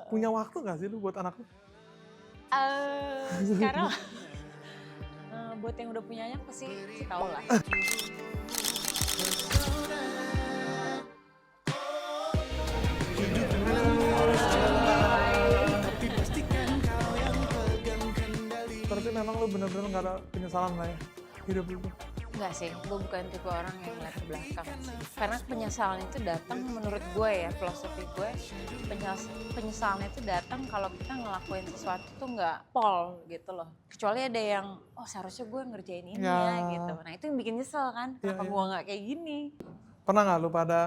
Punya waktu gak sih lu buat anak lu? Sekarang buat yang udah punya anak pasti tahu lah. Berarti memang lu bener-bener gak ada penyesalan lah ya hidup lu? Enggak sih, gue bukan tipe orang yang ngeliat ke belakang sih. Karena penyesalan itu datang menurut gue ya, filosofi gue, penyesalan itu datang kalau kita ngelakuin sesuatu tuh nggak pol gitu loh. Kecuali ada yang, oh seharusnya gue ngerjain ini ya gitu. Nah itu yang bikin nyesel kan, kenapa gue nggak kayak gini. Pernah gak lu pada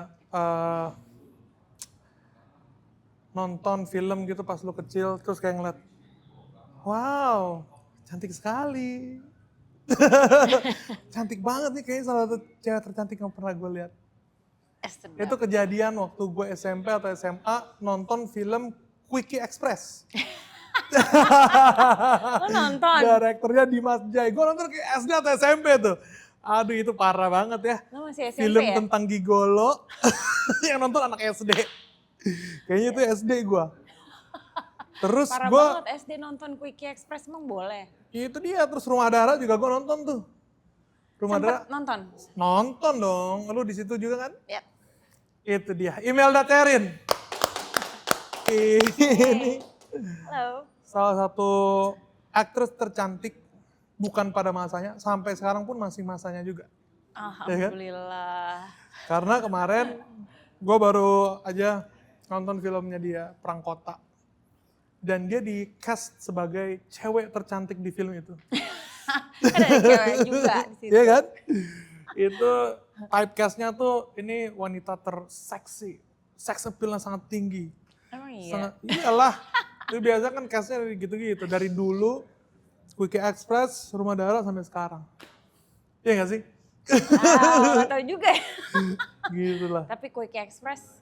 nonton film gitu pas lu kecil terus kayak ngeliat, wow cantik sekali. Cantik banget nih, kayaknya salah satu cewek tercantik yang pernah gue lihat. Itu kejadian waktu gue SMP atau SMA nonton film Quickie Express. Lo nonton? Direkturnya Dimas Jai. Gue nonton kayak SD atau SMP tuh. Aduh itu parah banget ya. Lo masih SMP film ya? tentang gigolo yang nonton anak SD. Kayaknya itu SD gue. Terus parah gue banget SD nonton Quickie Express, emang boleh? itu dia, terus Rumah Dara juga gue nonton tuh. Rumah Dara nonton? Nonton dong, lu di situ juga kan? Ya. Itu dia, Imelda Therin. Ini Halo. salah satu aktris tercantik, bukan pada masanya, sampai sekarang pun masih masanya juga. Alhamdulillah. Karena kemarin gue baru aja nonton filmnya dia, Perang Kota. Dan dia di cast sebagai cewek tercantik di film itu. Kan ada cewek juga di situ. Iya kan? Itu typecastnya tuh ini wanita terseksi. Sex appeal-nya sangat tinggi. Emang iya? Sangat, iyalah. Itu biasa kan castnya gitu-gitu. Dari dulu, Quickie Express, Rumah Dara sampai sekarang. Iya gak sih? Gak tau juga ya. Gitu lah. Tapi Quickie Express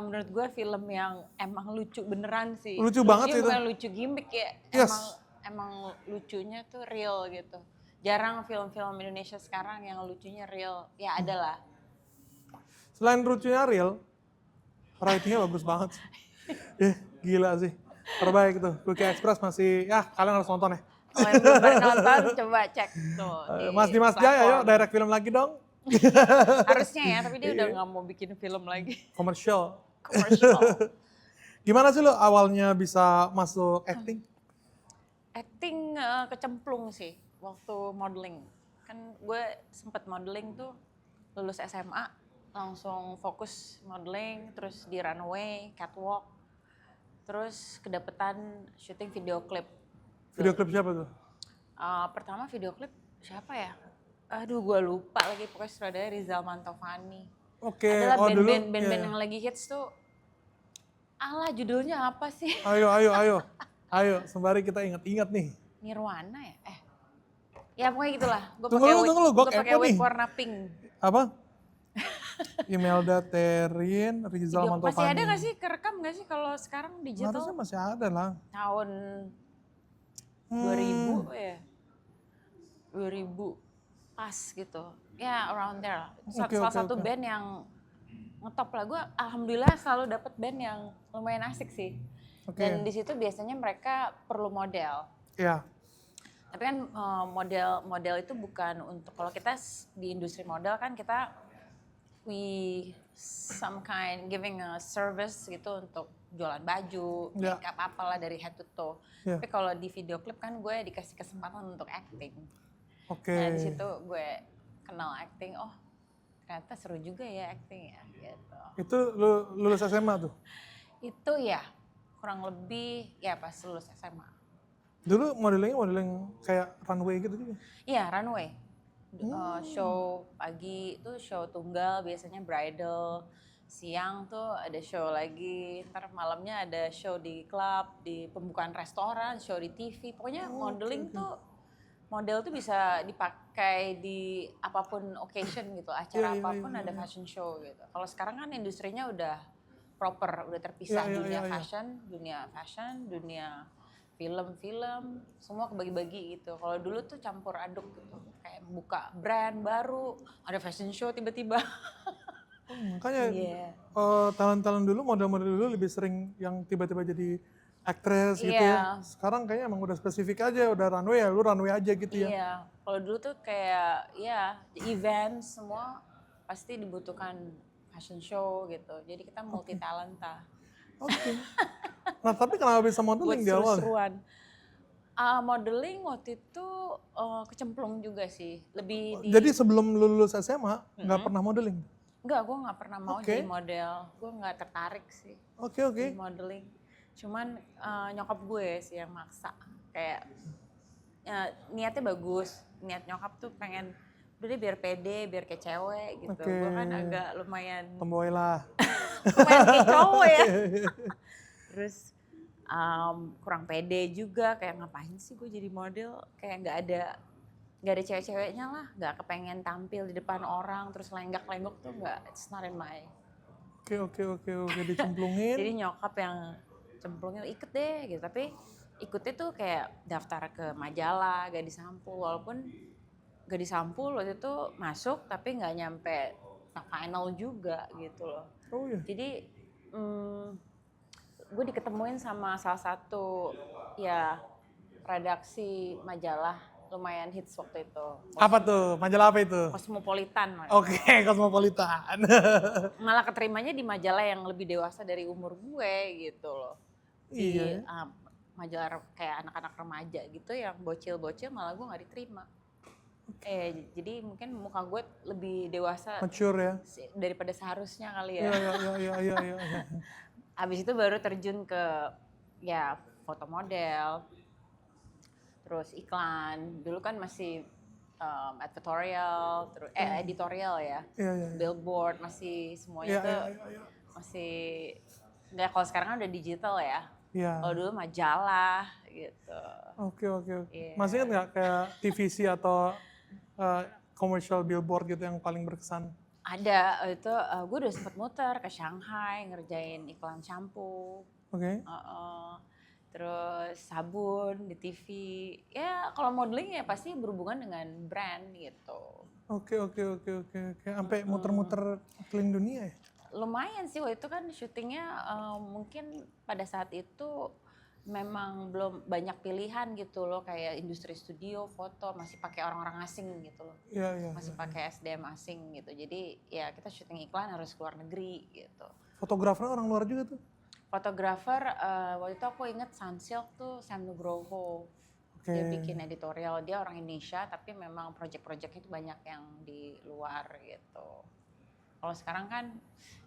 menurut gue film yang emang lucu beneran sih. Lucu banget sih itu. Bukan lucu gimmick ya. Yes. Emang lucunya tuh real gitu. Jarang film-film Indonesia sekarang yang lucunya real. Ya ada lah. Selain lucunya real, writing-nya bagus banget. Gila sih. Terbaik tuh. Quickie Express masih, ya kalian harus nonton ya. Kalau yang belum pernah nonton, coba cek tuh. Mas Dimas Jaya, yuk direct film lagi dong. Harusnya ya, tapi dia udah gak mau bikin film lagi. Komersial. Gimana sih lo awalnya bisa masuk acting? Acting kecemplung sih waktu modeling. Kan gue sempet modeling tuh lulus SMA, langsung fokus modeling, terus di runway, catwalk, terus kedapetan syuting video klip. Video klip siapa tuh? Pertama video klip siapa ya? Aduh gue lupa lagi, pokoknya sutradara Rizal Mantovani. Oke. Adalah band-band iya. yang lagi hits tuh. Alah judulnya apa sih? Ayo, sembari kita ingat-ingat nih. Nirwana ya? Ya pokoknya gitulah. Gue pakai wig warna pink. Apa? Imelda Therin, Rizal Mantovani. Masih ada gak sih, kerekam gak sih kalau sekarang digital? Harusnya masih ada lah. Tahun 2000 ya? 2000 pas gitu. Ya around there lah. Salah satu band yang ngetop lah. Gue alhamdulillah selalu dapet band yang lumayan asik sih. Dan di situ biasanya mereka perlu model. Iya. Tapi kan model itu bukan untuk, kalau kita di industri model kan kita some kind giving a service gitu untuk jualan baju, makeup apalah dari head to toe. Tapi kalau di video klip kan gue dikasih kesempatan untuk acting. Nah di situ gue kenal acting, oh ternyata seru juga ya acting ya gitu. Itu lu lulus SMA tuh? Itu ya kurang lebih ya pas lulus SMA. Dulu modeling kayak runway gitu juga? Iya runway. Show pagi itu show tunggal, biasanya bridal. Siang tuh ada show lagi, ntar malamnya ada show di klub, di pembukaan restoran, show di TV. Pokoknya modeling tuh, model tuh bisa dipakai di apapun occasion gitu, acara apapun ada fashion show gitu. Kalau sekarang kan industrinya udah proper, udah terpisah, dunia fashion, dunia film, semua kebagi-bagi gitu. Kalau dulu tuh campur aduk gitu, kayak buka brand baru, ada fashion show tiba-tiba. Makanya Iya. talent-talent dulu, model-model dulu lebih sering yang tiba-tiba jadi aktris gitu ya. Iya, Sekarang kayaknya emang udah spesifik aja, udah runway ya, lu runway aja gitu ya. iya. Kalau dulu tuh kayak ya event semua pasti dibutuhkan fashion show gitu. Jadi kita multi talenta Oke. Nah tapi kenapa bisa buat modeling di awal ya? seru-seruan. Modeling waktu itu kecemplung juga sih. Lebih di Jadi sebelum lu lulus SMA, nggak pernah modeling? enggak, gue nggak pernah mau Oke. jadi model. Gue nggak tertarik sih Oke, di oke. modeling. Cuman nyokap gue sih yang maksa. Kayak niatnya bagus. Niat nyokap tuh pengen udah deh biar pede, biar kayak cewek gitu. Oke. Gue kan agak lumayan Tomboy lah. kayak cowok ya. Terus kurang pede juga, kayak ngapain sih gue jadi model, kayak nggak ada cewek-ceweknya lah, nggak kepengen tampil di depan orang terus lenggak-lenggok tuh nggak, it's not in my. Oke, dicemplungin. Jadi nyokap yang cemplungnya ikut deh gitu, tapi ikutnya tuh kayak daftar ke majalah Gadis Sampul, walaupun Gadis Sampul waktu itu masuk tapi nggak nyampe final juga gitu loh. Oh iya. Jadi gue diketemuin sama salah satu ya redaksi majalah lumayan hits waktu itu. Apa tuh? Majalah apa itu? Cosmopolitan. Oke, Cosmopolitan. Malah keterimanya di majalah yang lebih dewasa dari umur gue gitu loh. Di Iya. majalah kayak anak-anak remaja gitu yang bocil-bocil malah gue nggak diterima. Jadi mungkin muka gue lebih dewasa Mature ya. daripada seharusnya kali ya. Iya. Abis itu baru terjun ke ya foto model, terus iklan. Dulu kan masih editorial, terus editorial ya, Iya. billboard masih semuanya Iya. tuh masih nggak, kalau sekarang kan udah digital ya. Iya. Kalau dulu majalah gitu. Oke. Iya. Masih ingat nggak kayak TVC atau commercial billboard gitu yang paling berkesan? Ada itu gue udah sempet muter ke Shanghai ngerjain iklan shampoo. Oke. Terus sabun di TV. Ya kalau modeling ya pasti berhubungan dengan brand gitu. Oke. Sampai muter-muter keliling dunia ya? Lumayan sih waktu itu kan syutingnya mungkin pada saat itu memang belum banyak pilihan gitu loh, kayak industri studio foto masih pakai orang-orang asing gitu loh. Iya. Masih pakai SDM asing gitu. Jadi ya kita syuting iklan harus keluar negeri gitu. Fotografernya orang luar juga tuh? Fotografer waktu itu aku inget Sunsilk tuh Sam Nugroho. Oke. Dia bikin editorial, dia orang Indonesia tapi memang project-projectnya itu banyak yang di luar gitu. Kalau sekarang kan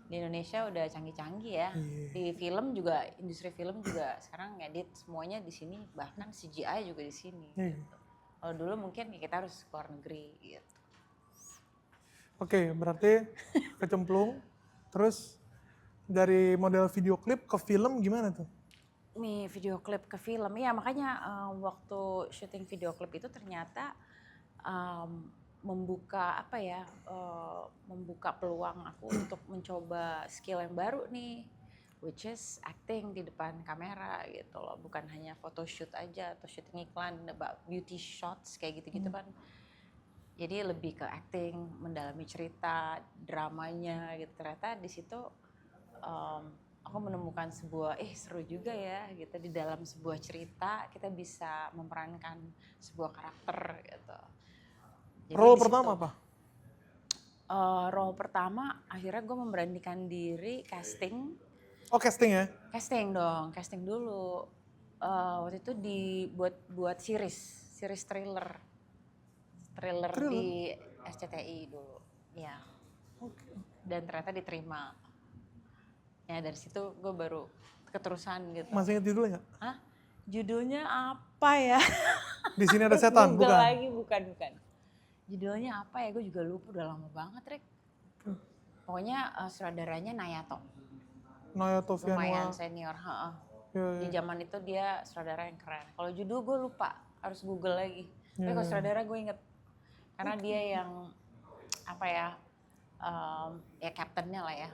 di Indonesia udah canggih-canggih ya. Iya. Di film juga, industri film juga sekarang ngedit semuanya di sini, bahkan CGI juga di sini. Iya. Gitu. Kalau dulu mungkin ya kita harus keluar negeri gitu. Oke, berarti kecemplung. Terus dari model video klip ke film gimana tuh? Nih video klip ke film, ya makanya waktu syuting video klip itu ternyata membuka membuka peluang aku untuk mencoba skill yang baru nih, which is acting di depan kamera gitu loh, bukan hanya photoshoot aja atau syuting iklan, about beauty shots kayak gitu-gitu kan. Jadi lebih ke acting, mendalami cerita, dramanya gitu. Ternyata di situ aku menemukan sebuah seru juga ya gitu, di dalam sebuah cerita kita bisa memerankan sebuah karakter gitu. Jadi Role pertama apa? Role pertama akhirnya gue memberanikan diri casting. Oh, casting ya? Casting dong, casting dulu. Waktu itu buat series thriller di SCTI dulu. Ya. Oke. Dan ternyata diterima. Ya dari situ gue baru keterusan gitu. Masih ingat judulnya nggak? Hah? Judulnya apa ya? Di sini ada setan, Google bukan? lagi, bukan. Judulnya apa ya? Gue juga lupa, udah lama banget, Rick. Pokoknya sutradaranya Nayato. Nayato Lumayan Vianua. senior. Iya. Di zaman itu dia sutradara yang keren. Kalau judul gue lupa, harus Google lagi. Tapi kalau sutradara gue inget. Karena dia yang ya kaptennya lah ya.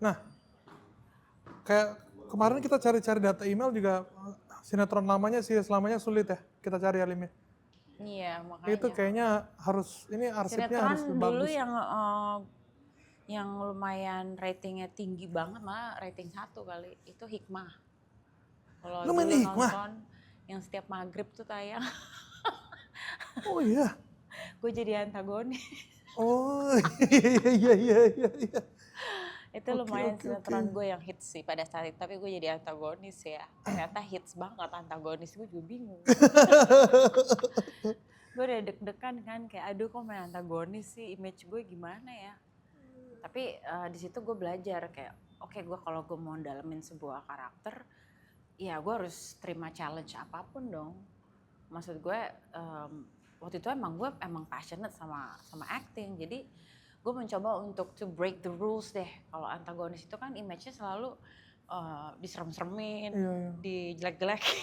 Nah, kayak kemarin kita cari-cari data email juga, sinetron lamanya sih selamanya sulit ya kita cari Alimnya. Iya, makanya. Itu kayaknya harus, ini arsipnya Sinetron harus dulu bagus. yang yang lumayan ratingnya tinggi banget, malah rating 1 kali, itu Hikmah. Kalau Lu main dulu Hikmah? nonton yang setiap maghrib tuh tayang, Oh iya. gue jadi antagonis. Oh iya. Itu lumayan sinetron gue yang hits sih pada saat itu, tapi gue jadi antagonis ya. Ternyata hits banget antagonis, gue juga bingung. Gue udah deg-degan kan, kayak aduh kok main antagonis sih, image gue gimana ya. Tapi di situ gue belajar kayak, oke, gue kalau gue mau dalemin sebuah karakter, ya gue harus terima challenge apapun dong. Maksud gue waktu itu gue emang passionate sama acting, jadi gue mencoba untuk to break the rules deh. Kalau antagonis itu kan image-nya selalu diserem-seremin, Iya. dijelek-jelekin.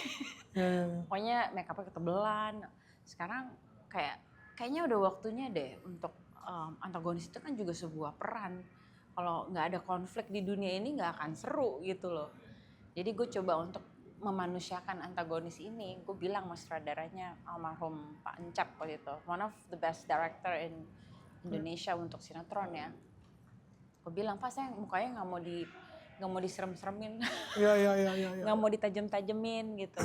Iya. Pokoknya make up-nya ketebelan. Sekarang kayaknya udah waktunya deh untuk antagonis itu kan juga sebuah peran. Kalau nggak ada konflik di dunia ini nggak akan seru gitu loh. Jadi gue coba untuk memanusiakan antagonis ini. Gue bilang sama sutradaranya almarhum Pak Encap waktu itu, one of the best director in Indonesia untuk sinetron ya. Gue bilang, Pak, saya mukanya nggak mau diserem-seremin, Iya. nggak mau ditajem-tajemin gitu.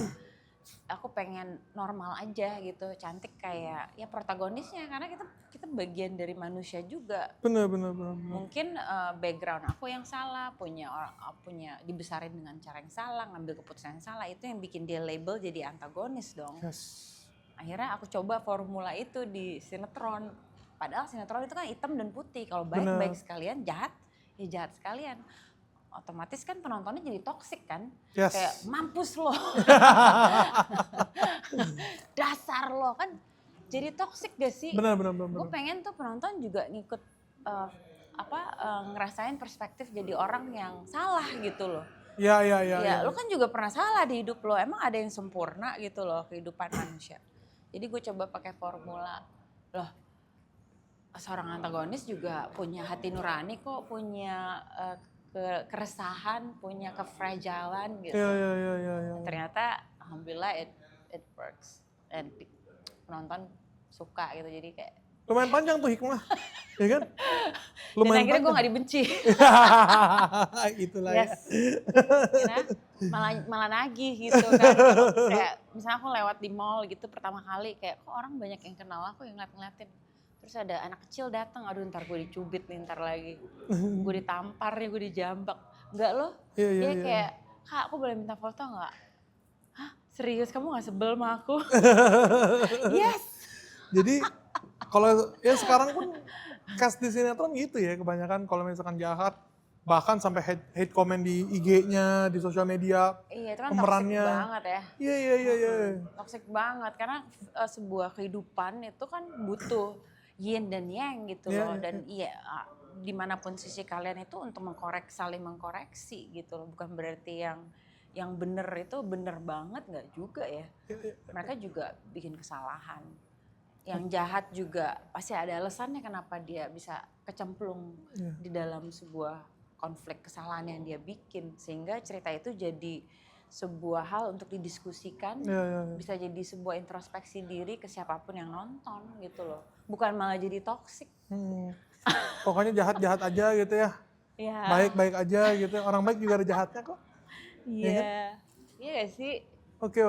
Aku pengen normal aja gitu, cantik kayak ya protagonisnya, karena kita bagian dari manusia juga. Benar. Mungkin background aku yang salah, punya dibesarin dengan cara yang salah, ngambil keputusan yang salah, itu yang bikin dia label jadi antagonis dong. Yes. Akhirnya aku coba formula itu di sinetron. Padahal sinetron itu kan hitam dan putih. Kalau baik sekalian, jahat ya jahat sekalian. Otomatis kan penontonnya jadi toksik kan. Yes. Kayak mampus lo. Dasar lo kan. Jadi toksik gak sih? Benar. Gue pengen tuh penonton juga ngikut ngerasain perspektif jadi orang yang salah gitu loh. Iya. Lo kan juga pernah salah di hidup lo. Emang ada yang sempurna gitu loh kehidupan manusia. Jadi gue coba pakai formula. Loh, seorang antagonis juga punya hati nurani kok, punya keresahan, punya kefragilan gitu. Iya. Ternyata alhamdulillah it works. Dan penonton suka gitu, jadi kayak lumayan panjang tuh Hikmah, ya kan? Dan akhirnya gue gak dibenci. Itulah yes. Ya. Malah nagih gitu kan. Kayak misalnya aku lewat di mall gitu pertama kali, kayak kok orang banyak yang kenal aku, yang ngeliatin. Terus ada anak kecil datang, aduh ntar gue dicubit nih ntar lagi. Gue ditampar nih, gue dijambak. Enggak loh, dia kayak, Kak aku boleh minta foto gak? Hah serius kamu gak sebel sama aku? Yes. Jadi kalau ya sekarang pun cast di sinetron gitu ya kebanyakan, kalau misalkan jahat bahkan sampai hate comment di IG-nya, di sosial media. Iya itu kan pemerannya toxic banget ya. Iya. Toxic banget karena sebuah kehidupan itu kan butuh yin dan yang gitu loh. Dan dimanapun sisi kalian itu untuk saling mengkoreksi gitu loh. Bukan berarti yang bener itu bener banget, nggak juga ya. Mereka juga bikin kesalahan. Yang jahat juga pasti ada alasannya kenapa dia bisa kecemplung di dalam sebuah konflik kesalahan yang dia bikin. Sehingga cerita itu jadi sebuah hal untuk didiskusikan, bisa jadi sebuah introspeksi diri ke siapapun yang nonton gitu loh. Bukan malah jadi toksik. Pokoknya jahat-jahat aja gitu ya. Baik-baik aja gitu, orang baik juga ada jahatnya kok. Iya. Iya gak sih? Oke.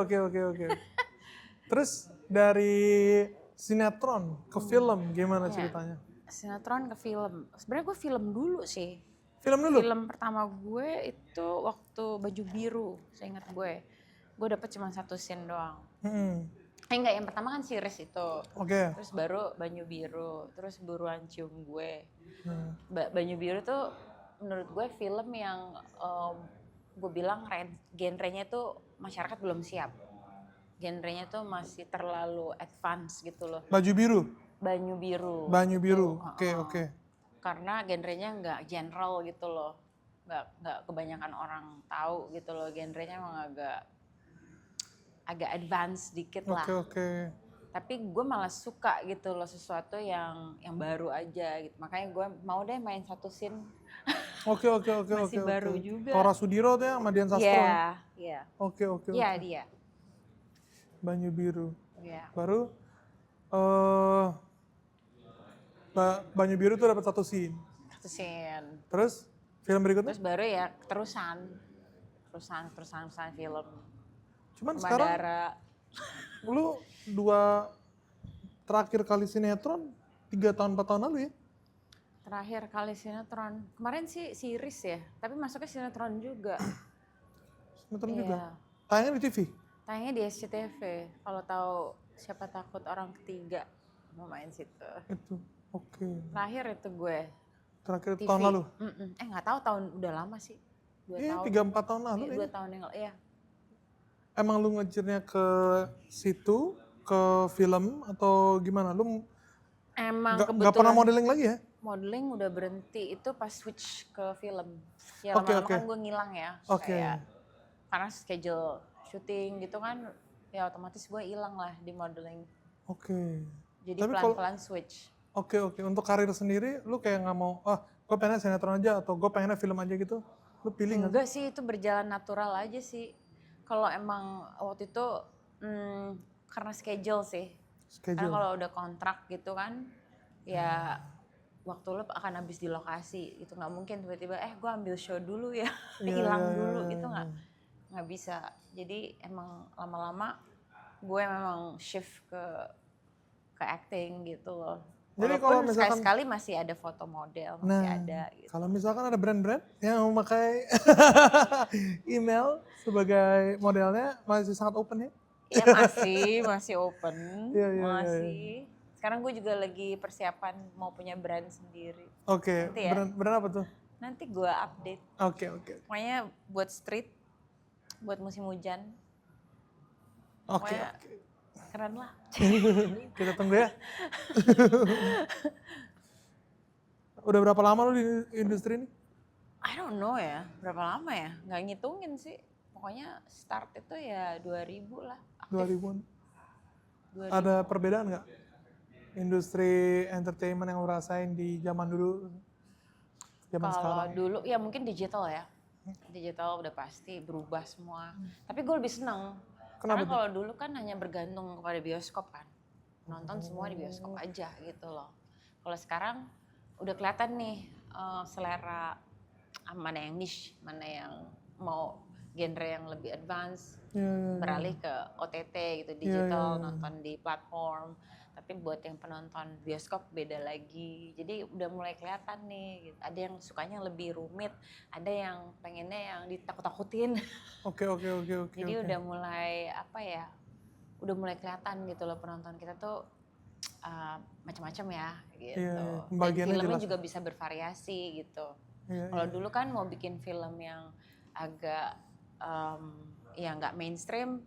Terus dari sinetron ke film gimana ceritanya? Sinetron ke film. Sebenarnya gue film dulu sih. Film dulu? Film pertama gue itu waktu Baju Biru, saya ingat gue. Gue dapet cuma 1 scene doang. Enggak, yang pertama kan series itu. Terus baru Banyu Biru, terus Buruan Cium Gue. Banyu Biru tuh menurut gue film yang gue bilang genrenya tuh masyarakat belum siap. Genrenya tuh masih terlalu advance gitu loh. Baju Biru? Banyu Biru. Banyu Biru, oke. Karena genrenya nggak general gitu loh. Nggak kebanyakan orang tahu gitu loh. Genrenya emang agak advance dikit lah. Oke. Tapi gue malah suka gitu loh, sesuatu yang baru aja gitu. Makanya gue mau deh main 1 scene. Oke. Masih baru juga. Tora Sudiro tuh ya sama Dian Sastro. Iya. Oke. Iya dia. Banyu Biru. Iya. Baru Banyu Biru tuh dapat 1 scene. satu scene. Terus film berikutnya? Terus baru ya terusan film. Cuman Rumah sekarang Dara. lu terakhir kali sinetron 3 tahun 4 tahun lalu ya? Terakhir kali sinetron. Kemarin sih series ya, tapi masuknya sinetron juga. Sinetron Iya. juga. Tayangnya di TV. Tayangnya di SCTV. Kalau tahu Siapa Takut Orang Ketiga mau main situ. Itu. Oke. Terakhir itu gue Terakhir TV. tahun lalu. Nggak tahu tahun udah lama sih. 2 Iya, tahun. 3-4 tahun lalu. Iya, 2 tahun yang lalu. Iya. Emang lu ngejarnya ke situ, ke film atau gimana? Lu Emang nggak kebetulan pernah modeling lagi ya? modeling udah berhenti itu pas switch ke film. Ya Oke, lama-lama oke. kan gue ngilang ya. Oke. Kayak, karena schedule syuting gitu kan ya otomatis gue hilang lah di modeling. Oke. Jadi Tapi kalau- pelan-pelan switch. Oke. Untuk karir sendiri, lu kayak nggak mau, gue pengennya sinetron aja atau gue pengennya film aja gitu. Lu pilih nggak? Enggak sih, itu berjalan natural aja sih. Kalau emang waktu itu karena schedule sih. Karena Schedule. kalau udah kontrak gitu kan, ya waktu lo akan habis di lokasi. Itu nggak mungkin tiba-tiba, gue ambil show dulu ya, Iya, hilang iya, dulu. iya, Itu iya. nggak bisa. Jadi emang lama-lama gue memang shift ke acting gitu loh. Jadi Walaupun kalau misalkan- sekali-sekali masih ada foto model, masih ada gitu. Kalau misalkan ada brand-brand yang memakai email sebagai modelnya masih sangat open ya? Ya masih open, Iya, iya, masih. Sekarang gue juga lagi persiapan mau punya brand sendiri. Oke, Nanti ya. brand apa tuh? Nanti gue update. Oke. Pokoknya buat street, buat musim hujan. Oke. Pokoknya keren lah. Kita tunggu ya. Udah berapa lama lu di industri ini? I don't know ya, berapa lama ya? Nggak ngitungin sih. Pokoknya start itu ya 2000 lah. Aktif 2000-an. 2000. Ada perbedaan nggak? Industri entertainment yang lu rasain di zaman dulu, zaman Kalau sekarang? dulu ya mungkin digital ya. Digital udah pasti berubah semua. Tapi gue lebih seneng. Kenapa Karena tuh? kalau dulu kan hanya bergantung kepada bioskop kan. Nonton semua di bioskop aja gitu loh. Kalau sekarang udah kelihatan nih selera mana yang niche, mana yang mau genre yang lebih advance, Iya. beralih ke OTT gitu, digital, nonton di platform. Tapi buat yang penonton bioskop beda lagi. Jadi udah mulai kelihatan nih, gitu. Ada yang sukanya lebih rumit, ada yang pengennya yang ditakut-takutin. Oke. Jadi udah mulai udah mulai kelihatan gitu loh penonton kita tuh macam-macam ya gitu. Iya, Dan pembagiannya filmnya jelas. juga bisa bervariasi gitu. Iya. Kalau dulu kan mau bikin film yang agak ya nggak mainstream,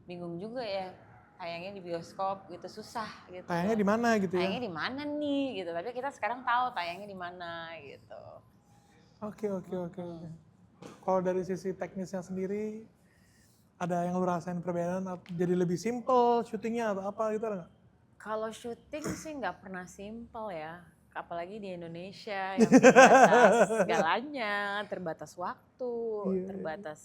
bingung juga ya. Tayangnya di bioskop gitu susah gitu. Tayangnya di mana gitu ya? Tayangnya di mana nih gitu. Tapi kita sekarang tahu tayangnya di mana gitu. Oke. Kalau dari sisi teknisnya sendiri, ada yang lu rasain perbedaan? Jadi lebih simple syutingnya atau apa gitu ada nggak? Kalau syuting sih nggak pernah simple ya. Apalagi di Indonesia yang terbatas segalanya, terbatas waktu, Iya. terbatas.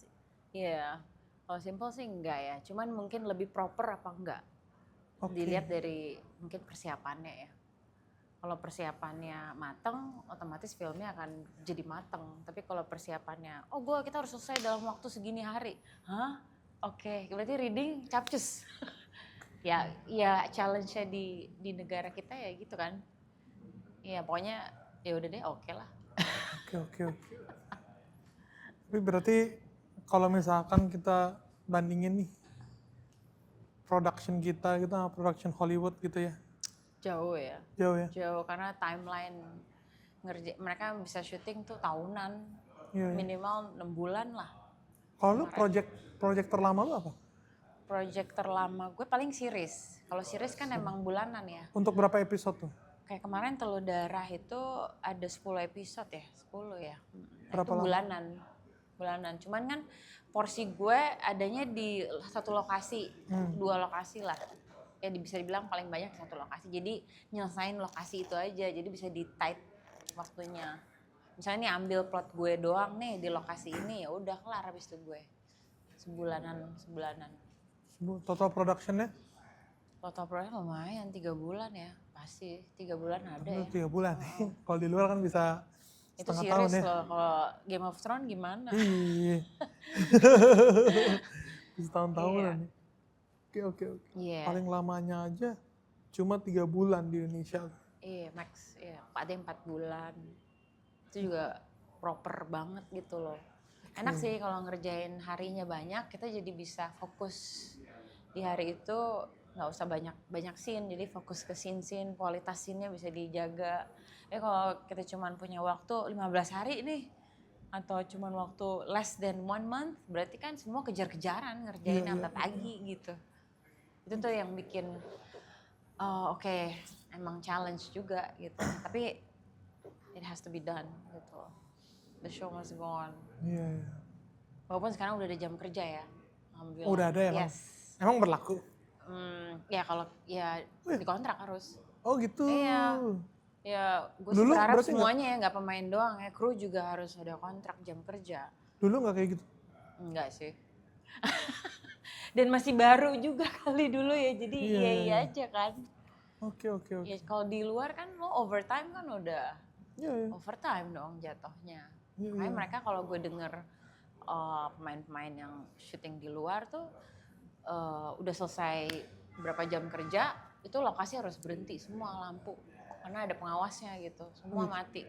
Ya, kalau simple sih enggak ya. Cuman mungkin lebih proper apa enggak. Oke. Dilihat dari mungkin persiapannya ya. Kalau persiapannya mateng, otomatis filmnya akan jadi mateng. Tapi kalau persiapannya, kita harus selesai dalam waktu segini hari. Hah? Oke, berarti reading capcus. ya challenge-nya di negara kita ya gitu kan. Ya pokoknya ya udah deh oke lah. Oke. Tapi berarti kalau misalkan kita bandingin nih production kita sama production Hollywood gitu ya. Jauh ya. Jauh ya? Jauh karena timeline mereka bisa syuting tuh tahunan. Iya. Minimal 6 bulan lah. Kalau lu project terlama lu apa? Project terlama gue paling series. Kalau series kan emang bulanan ya. Untuk berapa episode tuh? Kayak kemarin Telur Darah itu ada 10 episode ya, 10 ya. Berapa itu lama? bulanan. Cuman kan porsi gue adanya di satu lokasi, 2 lokasi lah. Ya bisa dibilang paling banyak satu lokasi. Jadi nyelesain lokasi itu aja, jadi bisa di tight waktunya. Misalnya nih ambil plot gue doang nih di lokasi ini, ya udah kelar habis itu gue. Sebulanan. Total productionnya? Total production lumayan 3 bulan ya, pasti 3 bulan ada ya. 3 bulan. Kalau di luar kan bisa Itu setengah tahun series ya. loh, kalau Game of Thrones gimana? Iya. Setahun-tahunan Iya. nih. Oke. Iya, Paling lamanya aja cuma 3 bulan di Indonesia. iya max, iya. Ada yang 4 bulan. Itu juga proper banget gitu loh. Enak sih kalau ngerjain harinya banyak, kita jadi bisa fokus di hari itu, nggak usah banyak scene, jadi fokus ke scene, kualitas scene-nya bisa dijaga. Kalau kita cuman punya waktu 15 hari nih, atau cuman waktu less than 1 month, berarti kan semua kejar-kejaran ngerjain Iya. sampai pagi gitu. Itu tuh yang bikin, oke, emang challenge juga gitu. Tapi it has to be done gitu. The show must go on. Iya. Walaupun sekarang udah ada jam kerja ya, alhamdulillah. Udah ada emang? Yes. Emang berlaku? Ya kalau ya di kontrak harus. Oh gitu. Iya. Ya gue sih Dulu berharap berarti semuanya ya, nggak pemain doang ya, kru juga harus ada kontrak jam kerja. Dulu nggak kayak gitu? Enggak sih. Dan masih baru juga kali dulu ya, jadi Iya. iya aja kan. Oke. Ya kalau di luar kan lo overtime kan udah Iya. overtime dong jatuhnya. Iya. Makanya mereka kalau gue denger pemain-pemain yang syuting di luar tuh udah selesai berapa jam kerja, itu lokasi harus berhenti semua lampu. Karena ada pengawasnya gitu, semua mati.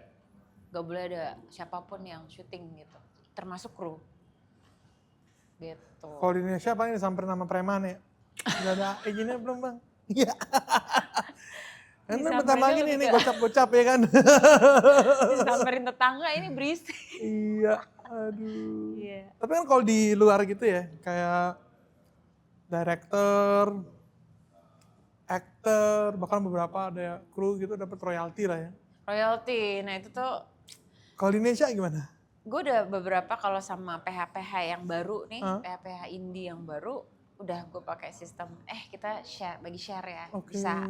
Gak boleh ada siapapun yang syuting gitu, termasuk kru. Gitu. Kalau di Indonesia paling disamperin sama preman ya. Udah ada izinnya belum bang? Iya. Karena bentar lagi nih, ini gocap-gocap ya kan. Disamperin tetangga ini berisik. Iya, aduh. Iya. Tapi kan kalau di luar gitu ya, kayak director, actor, bahkan beberapa ada kru gitu dapat royalti lah ya. Royalti, nah itu tuh Kalau di Indonesia gimana? gue udah beberapa kalau sama PH-PH yang baru nih, Hah? PH-PH indie yang baru, udah gue pakai sistem, kita bagi share ya, Oke. bisa.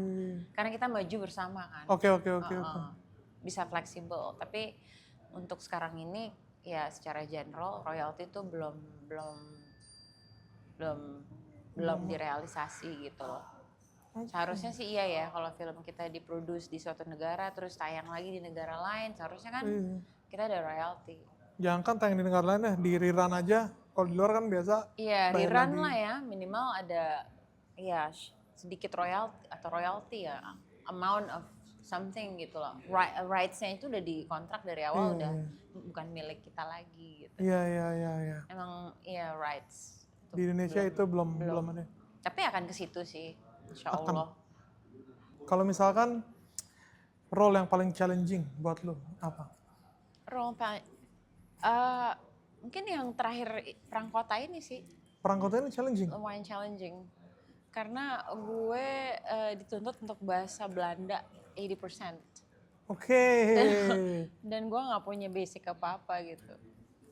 Karena kita maju bersama kan. Oke. Bisa fleksibel, tapi untuk sekarang ini ya secara general royalti itu belum direalisasi gitu loh. Seharusnya sih iya ya, kalau film kita diproduce di suatu negara terus tayang lagi di negara lain, seharusnya kan kita ada royalti. Jangan kan tayang di negara lain ya, di rerun aja. Kalau di luar kan biasa. Iya, bayar rerun lagi. lah ya, minimal ada ya sedikit royalti ya, amount of something gitu loh. Rights-nya itu udah dikontrak dari awal, udah bukan milik kita lagi gitu. Iya. Emang iya rights. Di Indonesia itu belum ada. Tapi akan ke situ sih, insya Allah. Kalau misalkan role yang paling challenging buat lo apa? Mungkin yang terakhir Perang Kota ini sih Perang Kota ini challenging? lumayan challenging. Karena gue dituntut untuk bahasa Belanda 80%. Oke. Dan gue gak punya basic apa-apa gitu.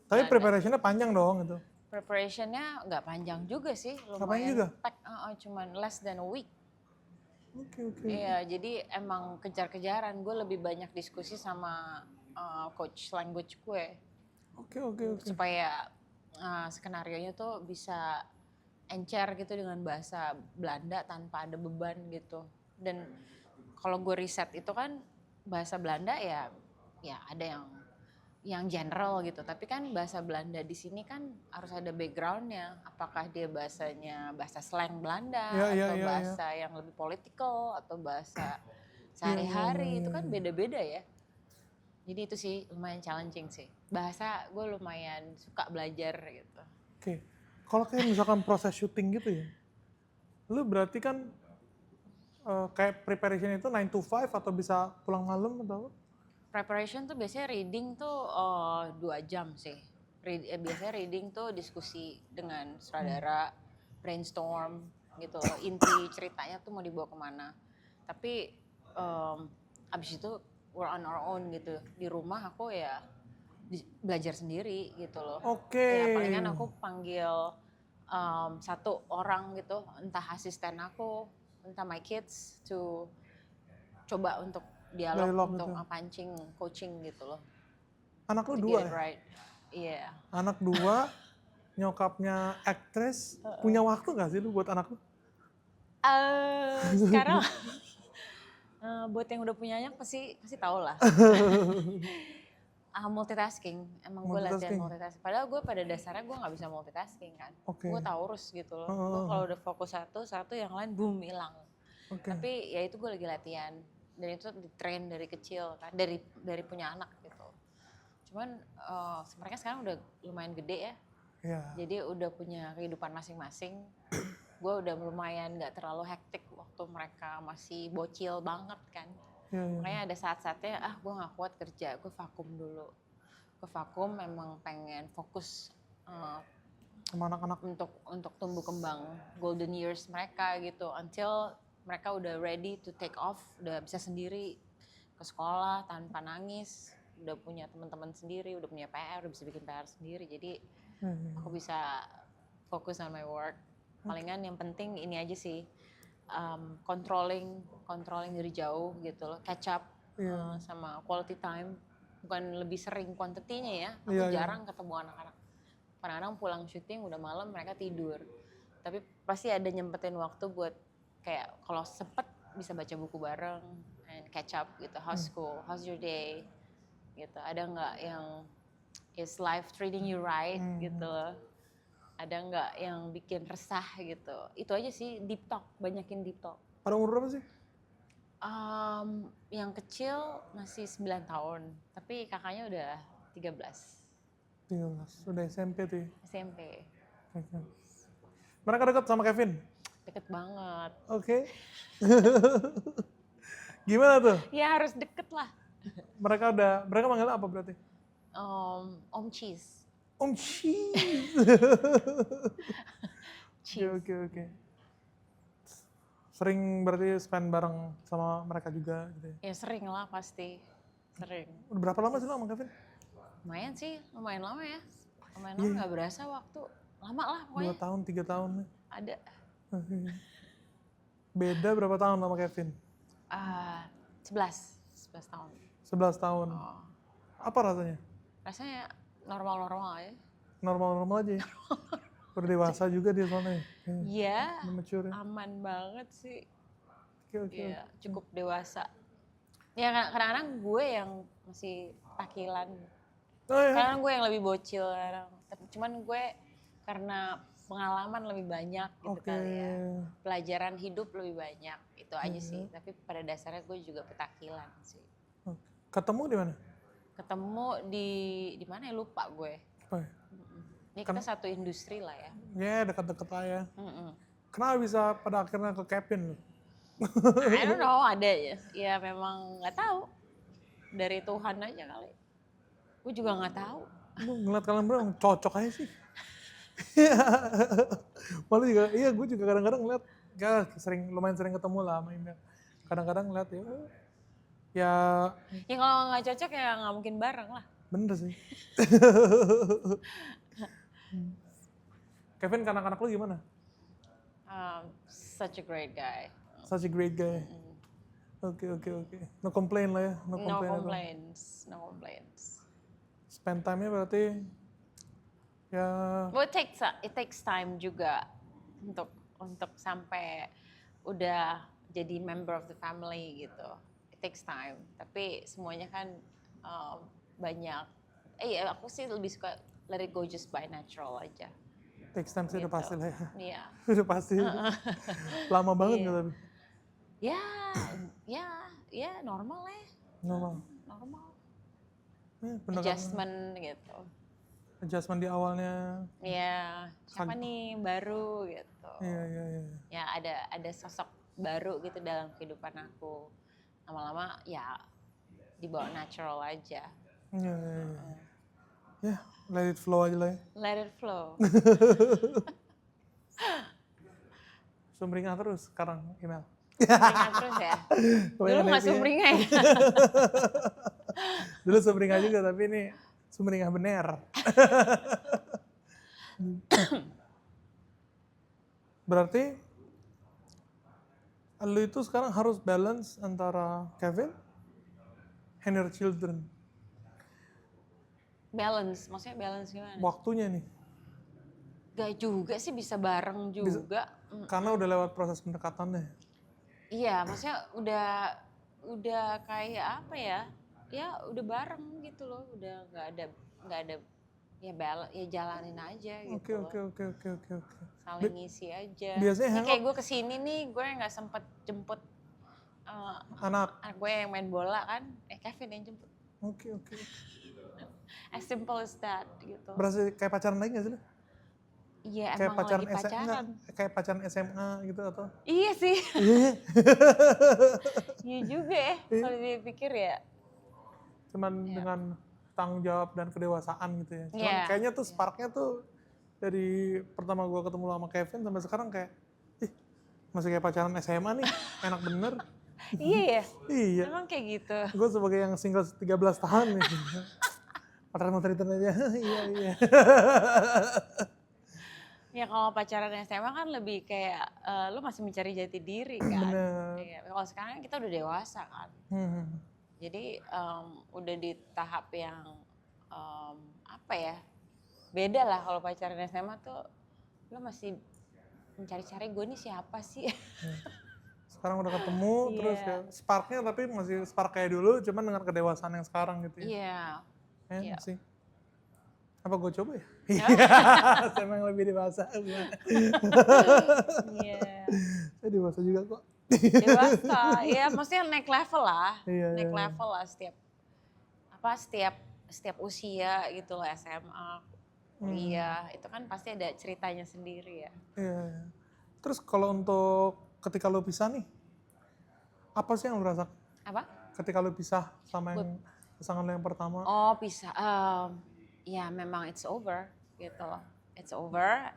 Tapi preparationnya panjang dong itu. Preparationnya gak panjang juga sih. Panjang juga? Cuman less than a week. Oke. Iya, jadi emang kejar-kejaran. Gue lebih banyak diskusi sama coach language gue. Oke. Supaya skenario-nya tuh bisa encer gitu dengan bahasa Belanda tanpa ada beban gitu. Dan kalau gue riset itu kan bahasa Belanda ya ada yang general gitu. Tapi kan bahasa Belanda di sini kan harus ada backgroundnya. Apakah dia bahasa slang Belanda atau bahasa yang lebih political atau bahasa sehari-hari itu kan beda-beda ya. Jadi itu sih lumayan challenging sih. Bahasa gue lumayan suka belajar gitu. Oke. Kalau kayak misalkan proses syuting gitu ya, lu berarti kan kayak preparation itu 9 to 5 atau bisa pulang malam atau? Preparation tuh biasanya reading tuh 2 jam sih. Biasanya reading tuh diskusi dengan sutradara, brainstorm gitu. Inti ceritanya tuh mau dibawa kemana. Tapi abis itu we're on our own gitu. Di rumah aku ya belajar sendiri gitu loh. Oke. Ya palingan aku panggil satu orang gitu, entah asisten aku, entah my kids to coba untuk dialog untuk pancing, coaching gitu loh. Anak lu 2 ya? Right. Iya. Anak 2, nyokapnya aktris, punya waktu gak sih lu buat anak lu? Sekarang buat yang udah punya anak pasti tahu lah. Multitasking, emang gue latihan Multitasking. multitasking. Padahal gue pada dasarnya gue nggak bisa multitasking kan. Oke. Gue Taurus gitu loh. Heeh, Gue heeh. kalau udah fokus satu yang lain boom hilang. Oke. Tapi ya itu gue lagi latihan dan itu di-train dari kecil kan, dari punya anak gitu. Cuman mereka sekarang udah lumayan gede ya. Iya. Jadi udah punya kehidupan masing-masing. Gue udah lumayan nggak terlalu hektik waktu mereka masih bocil banget kan. Iya, iya. Makanya ada saat-saatnya gue nggak kuat kerja, gue vakum dulu. Gue vakum memang pengen fokus Sama anak-anak. untuk tumbuh kembang golden years mereka gitu until mereka udah ready to take off, udah bisa sendiri ke sekolah tanpa nangis, udah punya teman-teman sendiri, udah punya PR, udah bisa bikin PR sendiri. Jadi aku bisa fokus on my work. Palingan yang penting ini aja sih, controlling dari jauh gitu loh, catch up sama quality time, bukan lebih sering quantity-nya ya. Aku jarang ketemu anak-anak. Kadang-kadang pulang syuting udah malam mereka tidur. Tapi pasti ada nyempetin waktu buat kayak kalau sempet bisa baca buku bareng and catch up gitu. How's school? How's your day? Gitu. Ada nggak yang is life treating you right gitu loh. Ada nggak yang bikin resah gitu. Itu aja sih, deep talk, banyakin deep talk. Pada umur berapa sih? Yang kecil masih 9 tahun, tapi kakaknya udah 13. 13. Udah SMP tuh ya? SMP. Oke. Mereka dekat sama Kevin? Deket banget. Oke. Gimana tuh? Ya harus deket lah. Mereka manggil apa berarti? Om Cheese. Om Cheese. Cheese. Oke. Sering berarti spend bareng sama mereka juga gitu ya? Ya sering lah pasti. Sering. Udah berapa lama sih lo sama Kevin? Lumayan sih, lumayan lama ya. Lumayan lama, gak berasa waktu. Lama lah 2 pokoknya. tahun, 3 tahun nih. Ada. Oke. Beda berapa tahun sama Kevin? 11 tahun. 11 tahun. Oh. Apa rasanya? Rasanya normal-normal aja. Normal-normal aja ya? Udah dewasa juga dia soalnya. Iya, Udah mature ya? aman banget sih. Oke. Iya, cukup dewasa. Ya kadang-kadang gue yang masih takilan. Oh ya? Kadang gue yang lebih bocil kadang. Cuman gue karena pengalaman lebih banyak gitu kali ya. Pelajaran hidup lebih banyak. Itu aja sih. Tapi pada dasarnya gue juga petakilan sih. Ketemu di mana? Ketemu di mana ya, lupa gue. Apa ya? Ini kita satu industri lah ya. Ya dekat-dekat lah ya. Kenapa bisa pada akhirnya ke Kevin? I don't know, ada ya. Ya memang nggak tahu. Dari Tuhan aja kali. Gue juga nggak tahu. Lu ngeliat kalian berdua cocok aja sih. Malu juga, iya gue juga kadang-kadang ngeliat, ya lumayan sering ketemu lah sama Imel. Kadang-kadang ngeliat ya Ya kalau nggak cocok ya nggak mungkin bareng lah. bener sih. Kevin, anak-anak lu gimana? Such a great guy. Such a great guy. Oke. No complain lah ya. No complaints. Spend time-nya berarti ya. Well, it takes time juga untuk sampai udah jadi member of the family gitu. It takes time. Tapi semuanya kan banyak. Aku sih lebih suka let it go just by natural aja. Takes time sih Gitu. udah pasti lah ya. Iya. Udah pasti. Lama banget nggak tapi? Ya normal lah. Normal. Adjustment gitu. Adjustment di awalnya. Iya, siapa nih baru gitu. Iya. Ya ada sosok baru gitu dalam kehidupan aku. Lama-lama ya dibawa natural aja. Iya. Ya, let it flow aja lah ya. Let it flow. Sumringah terus sekarang email. Sumringah terus ya. Dulu nggak sumringah ya. Dulu sumringah juga tapi ini sumringah bener. Berarti lu itu sekarang harus balance antara Kevin and your children. Balance, maksudnya balance gimana? Waktunya nih. Gak juga sih, bisa bareng juga. Karena udah lewat proses pendekatannya. Iya, maksudnya udah kayak apa ya? ya udah bareng gitu loh, udah nggak ada ya jalanin aja Oke, gitu oke, loh, oke, oke, oke, oke. saling ngisi aja. Biasanya Ini kayak hangout gue kesini nih, gue nggak sempet jemput anak. anak gue yang main bola kan, Kevin yang jemput. Oke, oke. As simple as that gitu. Berasa kayak pacaran lagi gak sih? Lu? Iya Kayak emang pacaran lagi enggak, pacaran. kayak pacaran SMA gitu atau? Iya sih, Iya. iya juga ya kalau dipikir ya. Cuman Iya. dengan tanggung jawab dan kedewasaan gitu ya. Cuman Iya. kayaknya tuh sparknya tuh dari pertama gua ketemu sama Kevin sampai sekarang kayak, ih masih kayak pacaran SMA nih, enak bener. Iya ya, Iya, emang kayak gitu. gue sebagai yang single 13 tahun nih. Pacaran mau cerita aja, iya, iya. Ya kalau pacaran SMA kan lebih kayak lu masih mencari jati diri kan. Bener. Iya, kalau sekarang kita udah dewasa kan. Hmm. Jadi udah di tahap yang apa ya, beda lah. Kalau pacaran SMA tuh lu masih mencari-cari gue nih siapa sih. Sekarang udah ketemu, Iya. terus ya sparknya tapi masih spark kayak dulu, cuman dengan kedewasaan yang sekarang gitu ya. Iya. Enak Iya. sih. Apa gue coba ya? Iya, saya emang lebih dewasa. Iya. Saya dewasa juga kok. Dewasa, ya maksudnya naik level lah. Iya, Naik iya. level lah setiap usia gitu loh, SMA, kuliah, itu kan pasti ada ceritanya sendiri ya. Iya, iya. Terus kalau untuk ketika lo pisah nih, apa sih yang lo rasakan? Apa? Ketika lo pisah sama yang pasangan lo yang pertama? Oh pisah, ya memang it's over gitu. It's over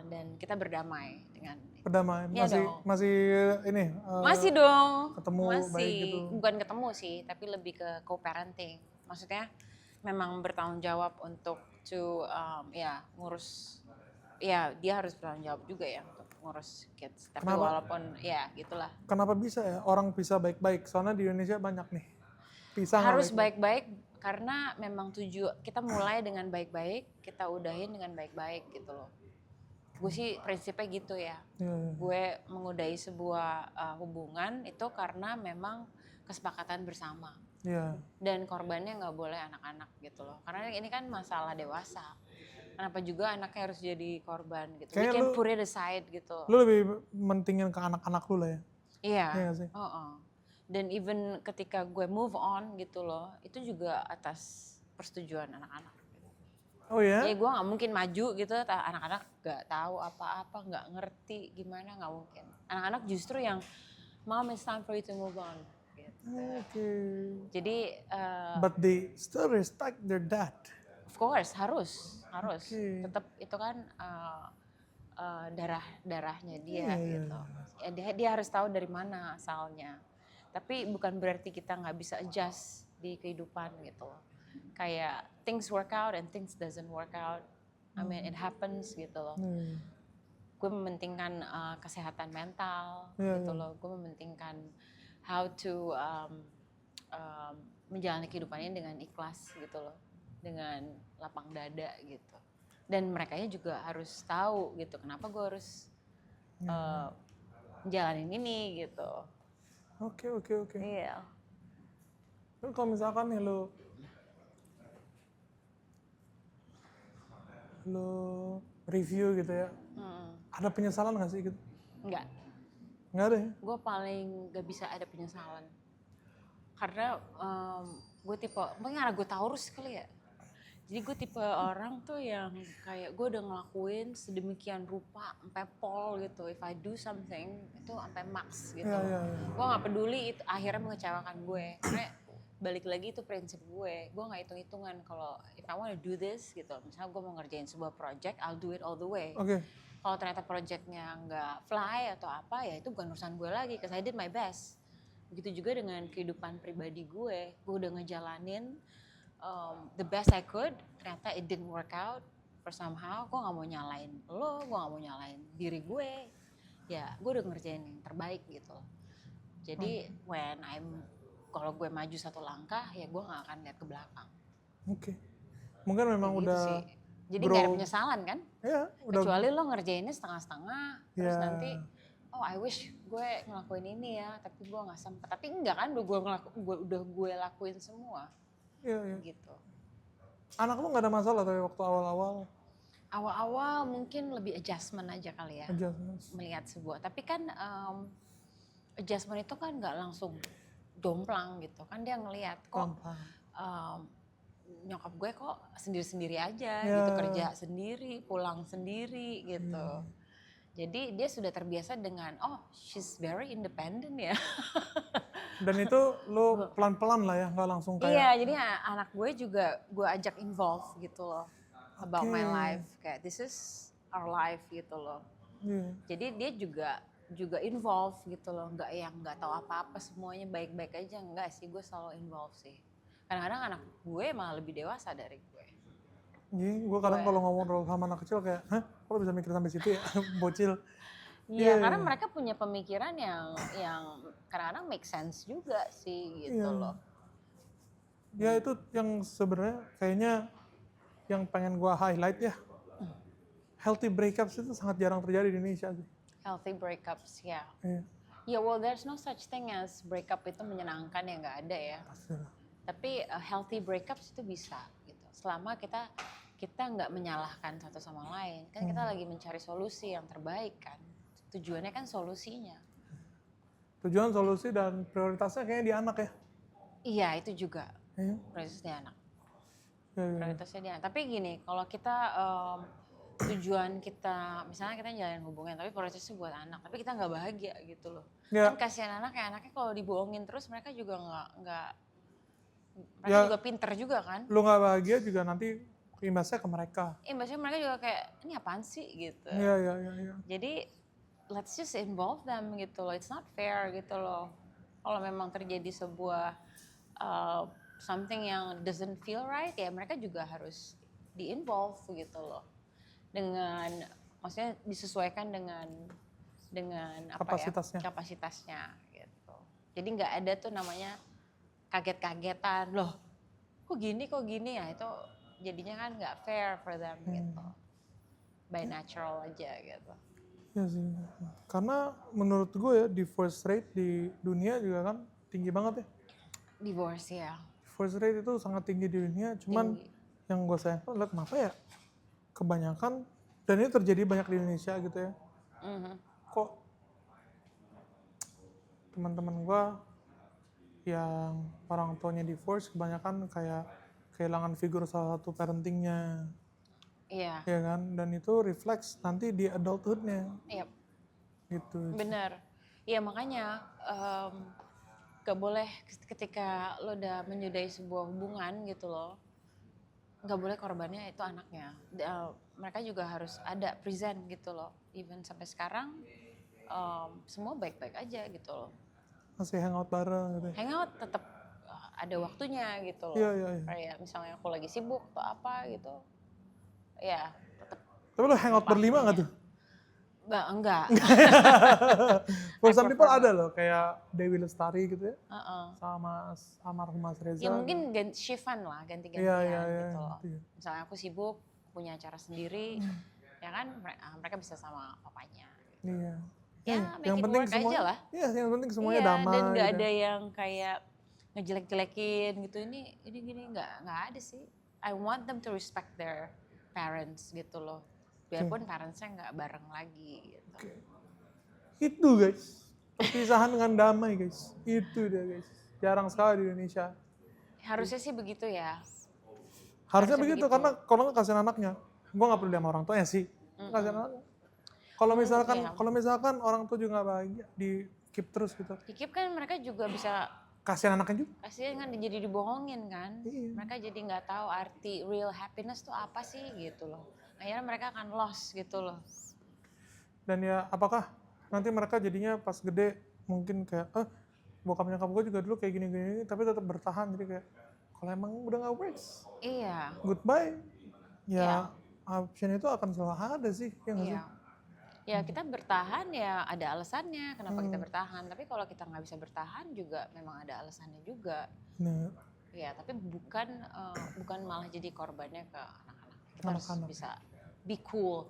dan kita berdamai dengan Berdamai, Iya masih dong. masih ini masih dong, ketemu masih baik gitu. bukan ketemu sih, tapi lebih ke co-parenting. Maksudnya memang bertanggung jawab untuk ya ngurus, ya dia harus bertanggung jawab juga ya untuk ngurus kids. Tapi Kenapa? walaupun ya gitulah. Kenapa bisa ya orang pisah baik-baik? Soalnya di Indonesia banyak nih pisah nggak Harus baik-baik. baik-baik karena memang kita mulai dengan baik-baik, kita udahin dengan baik-baik gitu loh. Gue sih prinsipnya gitu ya. Iya, iya. Gue mengudahi sebuah hubungan itu karena memang kesepakatan bersama. Iya. Dan korbannya nggak boleh anak-anak gitu loh. Karena ini kan masalah dewasa. Kenapa juga anaknya harus jadi korban gitu. Kayaknya We can lu- put it aside gitu. Lu lebih mentingin ke anak-anak lu lah ya. Iya. Iya nggak sih? Dan even ketika gue move on gitu loh, itu juga atas persetujuan anak-anak. Oh ya? Ya gue nggak mungkin maju gitu, anak-anak nggak tahu apa-apa, nggak ngerti gimana, nggak mungkin. Anak-anak justru yang mom it's time for you to move on. Gitu. Oke. Jadi But they still respect their dad. of course harus Oke. tetap itu kan darahnya dia Iya, iya, gitu. Ya, dia harus tahu dari mana asalnya. Tapi bukan berarti kita nggak bisa adjust di kehidupan gitu. Kayak things work out and things doesn't work out. I mean it happens gitu loh. Gue mementingkan kesehatan mental Iya, gitu iya. loh. Gue mementingkan how to menjalani kehidupan ini dengan ikhlas gitu loh, dengan lapang dada gitu. Dan merekanya juga harus tahu gitu kenapa gue harus menjalanin ini gitu. Oke. Iya. Tapi kalau misalkan nih lu review gitu ya, ada penyesalan nggak sih gitu? Enggak. Nggak ada ya? Gue paling gak bisa ada penyesalan. Karena gue tipe, mungkin karena gue Taurus kali ya. Jadi gue tipe orang tuh yang kayak gue udah ngelakuin sedemikian rupa sampai pol gitu. If I do something itu sampai max gitu. Iya. Gue gak peduli itu akhirnya mengecewakan gue. Karena balik lagi itu prinsip gue. Gue gak hitung-hitungan kalau if I wanna do this gitu. Misalnya gue mau ngerjain sebuah project, I'll do it all the way. Oke. Kalau ternyata projectnya nggak fly atau apa ya itu bukan urusan gue lagi, because I did my best. Begitu juga dengan kehidupan pribadi gue udah ngejalanin the best I could, ternyata it didn't work out for somehow. Gue nggak mau nyalain lo, gue nggak mau nyalain diri gue. Ya gue udah ngerjain yang terbaik gitu. Jadi kalau gue maju satu langkah ya gue nggak akan lihat ke belakang. Oke. Mungkin memang Kayak gitu udah sih. Jadi nggak ada penyesalan kan? Ya, udah. Kecuali lo ngerjainnya setengah-setengah, terus Ya. nanti, oh I wish gue ngelakuin ini ya, tapi gue nggak sempat. Tapi enggak kan, udah gue lakuin semua. Iya, iya. gitu. Anak lu nggak ada masalah tapi waktu awal-awal Awal-awal mungkin lebih adjustment aja kali ya aja. melihat sebuah. Tapi kan adjustment itu kan nggak langsung domplang gitu kan, dia ngelihat kok Gampang. nyokap gue kok sendiri-sendiri aja Ya. gitu, kerja sendiri, pulang sendiri gitu. Jadi dia sudah terbiasa dengan she's very independent ya. Dan itu lu pelan-pelan lah ya, nggak langsung kayak. Iya, jadi anak gue juga gue ajak involve gitu loh about my life, kayak this is our life gitu loh. Iya. Jadi dia juga involve gitu loh, nggak yang nggak tahu apa-apa semuanya baik-baik aja, enggak sih, gue selalu involve sih. Kadang-kadang anak gue malah lebih dewasa dari gue. Iya, gue kadang kalau ngobrol sama anak kecil kayak, hah, kok lu bisa mikir sampai situ ya, bocil. Iya, karena mereka punya pemikiran yang kadang-kadang make sense juga sih gitu loh. Ya itu yang sebenarnya kayaknya yang pengen gue highlight ya. Healthy breakups itu sangat jarang terjadi di Indonesia sih. Healthy breakups, ya. Iya. Ya, well, there's no such thing as breakup itu menyenangkan ya, nggak ada ya. Pastilah. Tapi healthy breakups itu bisa gitu. Selama kita nggak menyalahkan satu sama lain, kan kita lagi mencari solusi yang terbaik kan. Tujuannya kan solusinya. Tujuan, solusi, dan prioritasnya kayaknya di anak ya. Iya, itu juga Iya. prioritasnya anak. Iya, iya. Prioritasnya di anak. Tapi gini, kalau kita tujuan kita, misalnya kita jalanin hubungan, tapi prioritasnya buat anak, tapi kita nggak bahagia gitu loh. Ya. Kan kasihan anaknya kalau dibohongin terus, mereka juga nggak mereka Ya. juga pinter juga kan. Lu nggak bahagia juga nanti imbasnya ke mereka. Maksudnya mereka juga kayak, ini apaan sih gitu. Iya, iya, iya, iya. Jadi let's just involve them gitu loh. It's not fair gitu loh. Kalau memang terjadi sebuah something yang doesn't feel right, ya mereka juga harus di-involve gitu loh. Dengan, maksudnya disesuaikan dengan apa Kapasitasnya. ya, kapasitasnya gitu. Jadi nggak ada tuh namanya kaget-kagetan, loh kok gini ya, itu jadinya kan nggak fair for them gitu. By natural aja gitu. Iya sih. Karena menurut gue ya, divorce rate di dunia juga kan tinggi banget ya. Divorce ya. Divorce rate itu sangat tinggi di dunia, cuman yang gue sayangkan adalah kenapa ya kebanyakan, dan ini terjadi banyak di Indonesia gitu ya. Kok teman-teman gue yang orang tuanya divorce kebanyakan kayak kehilangan figur salah satu parentingnya. Iya. Ya kan, dan itu refleks nanti di adulthoodnya. Iya. Gitu. Bener. Iya, makanya gak boleh ketika lo udah menyudahi sebuah hubungan gitu loh, gak boleh korbannya itu anaknya. Mereka juga harus ada present gitu loh. Even sampai sekarang semua baik-baik aja gitu loh. Masih hangout bareng gitu. Hangout tetap ada waktunya gitu loh. Iya, iya, iya. Kayak misalnya aku lagi sibuk atau apa gitu, ya tetap. Tapi lo hangout berlima gak tuh? Enggak. For some people ada loh, kayak Dewi Lestari gitu ya. Sama almarhum Mas Reza. Ya mungkin shiftan lah, ganti-gantian gitu loh. Misalnya aku sibuk, punya acara sendiri, ya kan mereka bisa sama papanya. Iya. Ya, yang penting aja lah. Iya, yang penting semuanya damai. Dan nggak ada yang kayak ngejelek-jelekin gitu. Ini gini nggak ada sih. I want them to respect their parents gitu loh. Biarpun parentsnya nggak bareng lagi gitu. Itu guys, perpisahan dengan damai guys. Itu dia guys. Jarang sekali di Indonesia. Harusnya sih begitu ya. Harusnya begitu, karena kalau nggak kasihan anaknya. Gue nggak perlu sama orang tuanya sih. Kasihan anaknya. Kalau misalkan orang tua juga nggak bahagia, di keep terus gitu. Di keep kan mereka juga bisa kasihan anaknya juga. Kasihan kan jadi dibohongin kan. Mereka jadi nggak tahu arti real happiness tuh apa sih gitu loh. Akhirnya mereka akan lost gitu loh. Dan ya apakah nanti mereka jadinya pas gede mungkin kayak bokap nyokap gue juga dulu kayak gini-gini tapi tetap bertahan, jadi kayak kalau emang udah nggak works, iya, goodbye. Ya option itu akan selalu ada sih, ya nggak sih? Ya kita bertahan ya ada alasannya kenapa kita bertahan. Tapi kalau kita nggak bisa bertahan juga memang ada alasannya juga. Nah. Ya tapi bukan malah jadi korbannya ke anak-anak. Kita harus bisa be cool.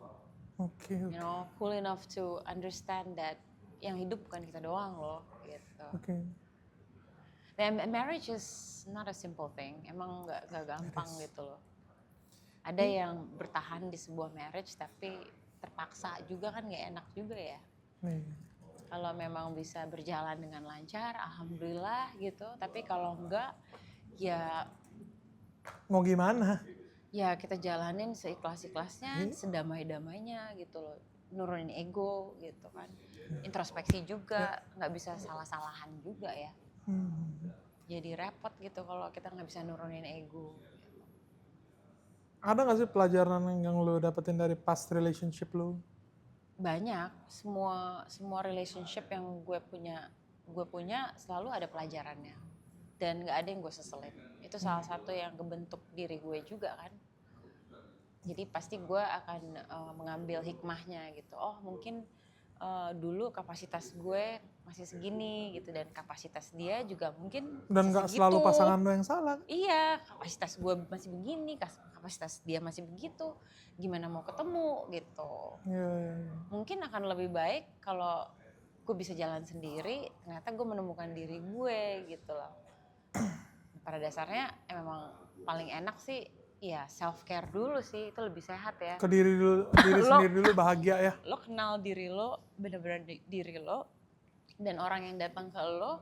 Okay. You know, cool enough to understand that yang hidup bukan kita doang loh gitu. Dan marriage is not a simple thing. Emang nggak gampang gitu loh. Ada yang bertahan di sebuah marriage tapi terpaksa juga kan nggak enak juga ya. Kalau memang bisa berjalan dengan lancar, alhamdulillah gitu. Tapi kalau enggak, ya Mau gimana? ya kita jalanin seikhlas-ikhlasnya, sedamai-damainya gitu loh. Nurunin ego gitu kan. Introspeksi juga, nggak bisa salah-salahan juga ya. Jadi repot gitu kalau kita nggak bisa nurunin ego. Ada nggak sih pelajaran yang lo dapetin dari past relationship lo? Banyak, semua relationship yang gue punya selalu ada pelajarannya. Dan nggak ada yang gue seselin. Itu salah satu yang kebentuk diri gue juga kan. Jadi pasti gue akan mengambil hikmahnya gitu. Oh mungkin dulu kapasitas gue masih segini gitu dan kapasitas dia juga mungkin Dan nggak selalu pasangan lo yang salah. Iya, kapasitas gue masih begini, kapasitas dia masih begitu. Gimana mau ketemu gitu. Iya. Mungkin akan lebih baik kalau gue bisa jalan sendiri, ternyata gue menemukan diri gue gitu loh. Pada dasarnya memang paling enak sih ya self care dulu sih, itu lebih sehat ya. Ke diri sendiri dulu bahagia ya. Lo kenal diri lo, benar-benar diri lo, dan orang yang datang ke lo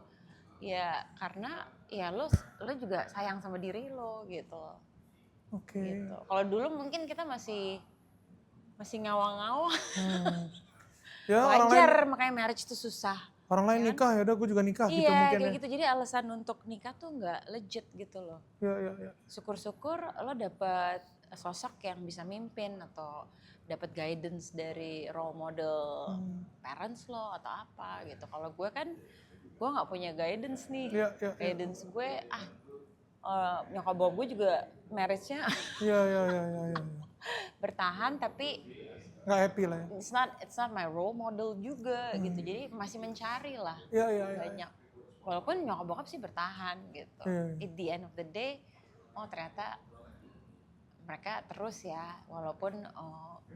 ya karena ya lo juga sayang sama diri lo gitu. Oke. Gitu. Kalau dulu mungkin kita masih ngawang-ngawang. Ya, Wajar makanya marriage itu susah. Orang lain nikah ya udah gue juga nikah gitu Iya mungkin kayak ya. gitu, jadi alasan untuk nikah tuh nggak legit gitu loh. Iya. Syukur-syukur lo dapet sosok yang bisa mimpin atau dapet guidance dari role model parents lo atau apa gitu. Kalau gue kan gue nggak punya guidance nih. Iya. Guidance gue nyokap bokap gue juga marriage-nya Iya. bertahan tapi Nggak happy lah ya. it's not my role model juga gitu. Jadi masih mencari lah. Iya. Banyak. Walaupun nyokap bokap sih bertahan gitu. Iya. At the end of the day, oh ternyata mereka terus ya, walaupun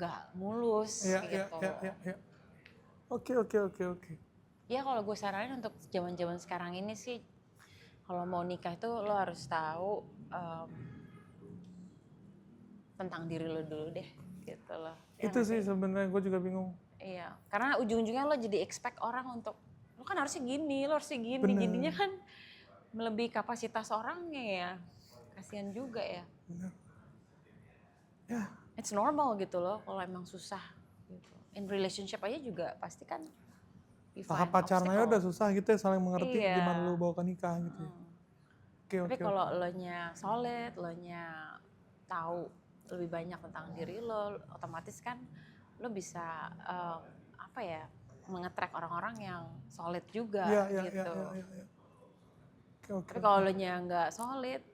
gak mulus gitu. Iya. Oke. Ya kalau gue saranin untuk zaman-zaman sekarang ini sih, kalau mau nikah itu lo harus tahu tentang diri lo dulu deh, gitu loh. Ya Itu sih sebenarnya gue juga bingung. Iya, karena ujung-ujungnya lo jadi expect orang untuk, lo kan harusnya gini, lo harusnya gini. Bener. Jadinya kan melebihi kapasitas orangnya ya. Kasian juga ya. Bener. Ya. It's normal gitu loh kalau emang susah. Gitu. In relationship aja juga pasti kan Tahap pacaran aja udah susah gitu ya, saling mengerti Iya. gimana lu bawa ke nikah gitu ya. Tapi kalau lo-nya solid, lo-nya tahu lebih banyak tentang diri lo, otomatis kan lo bisa mengetrack orang-orang yang solid juga gitu. Iya. Oke. Tapi kalau lo-nya nggak solid,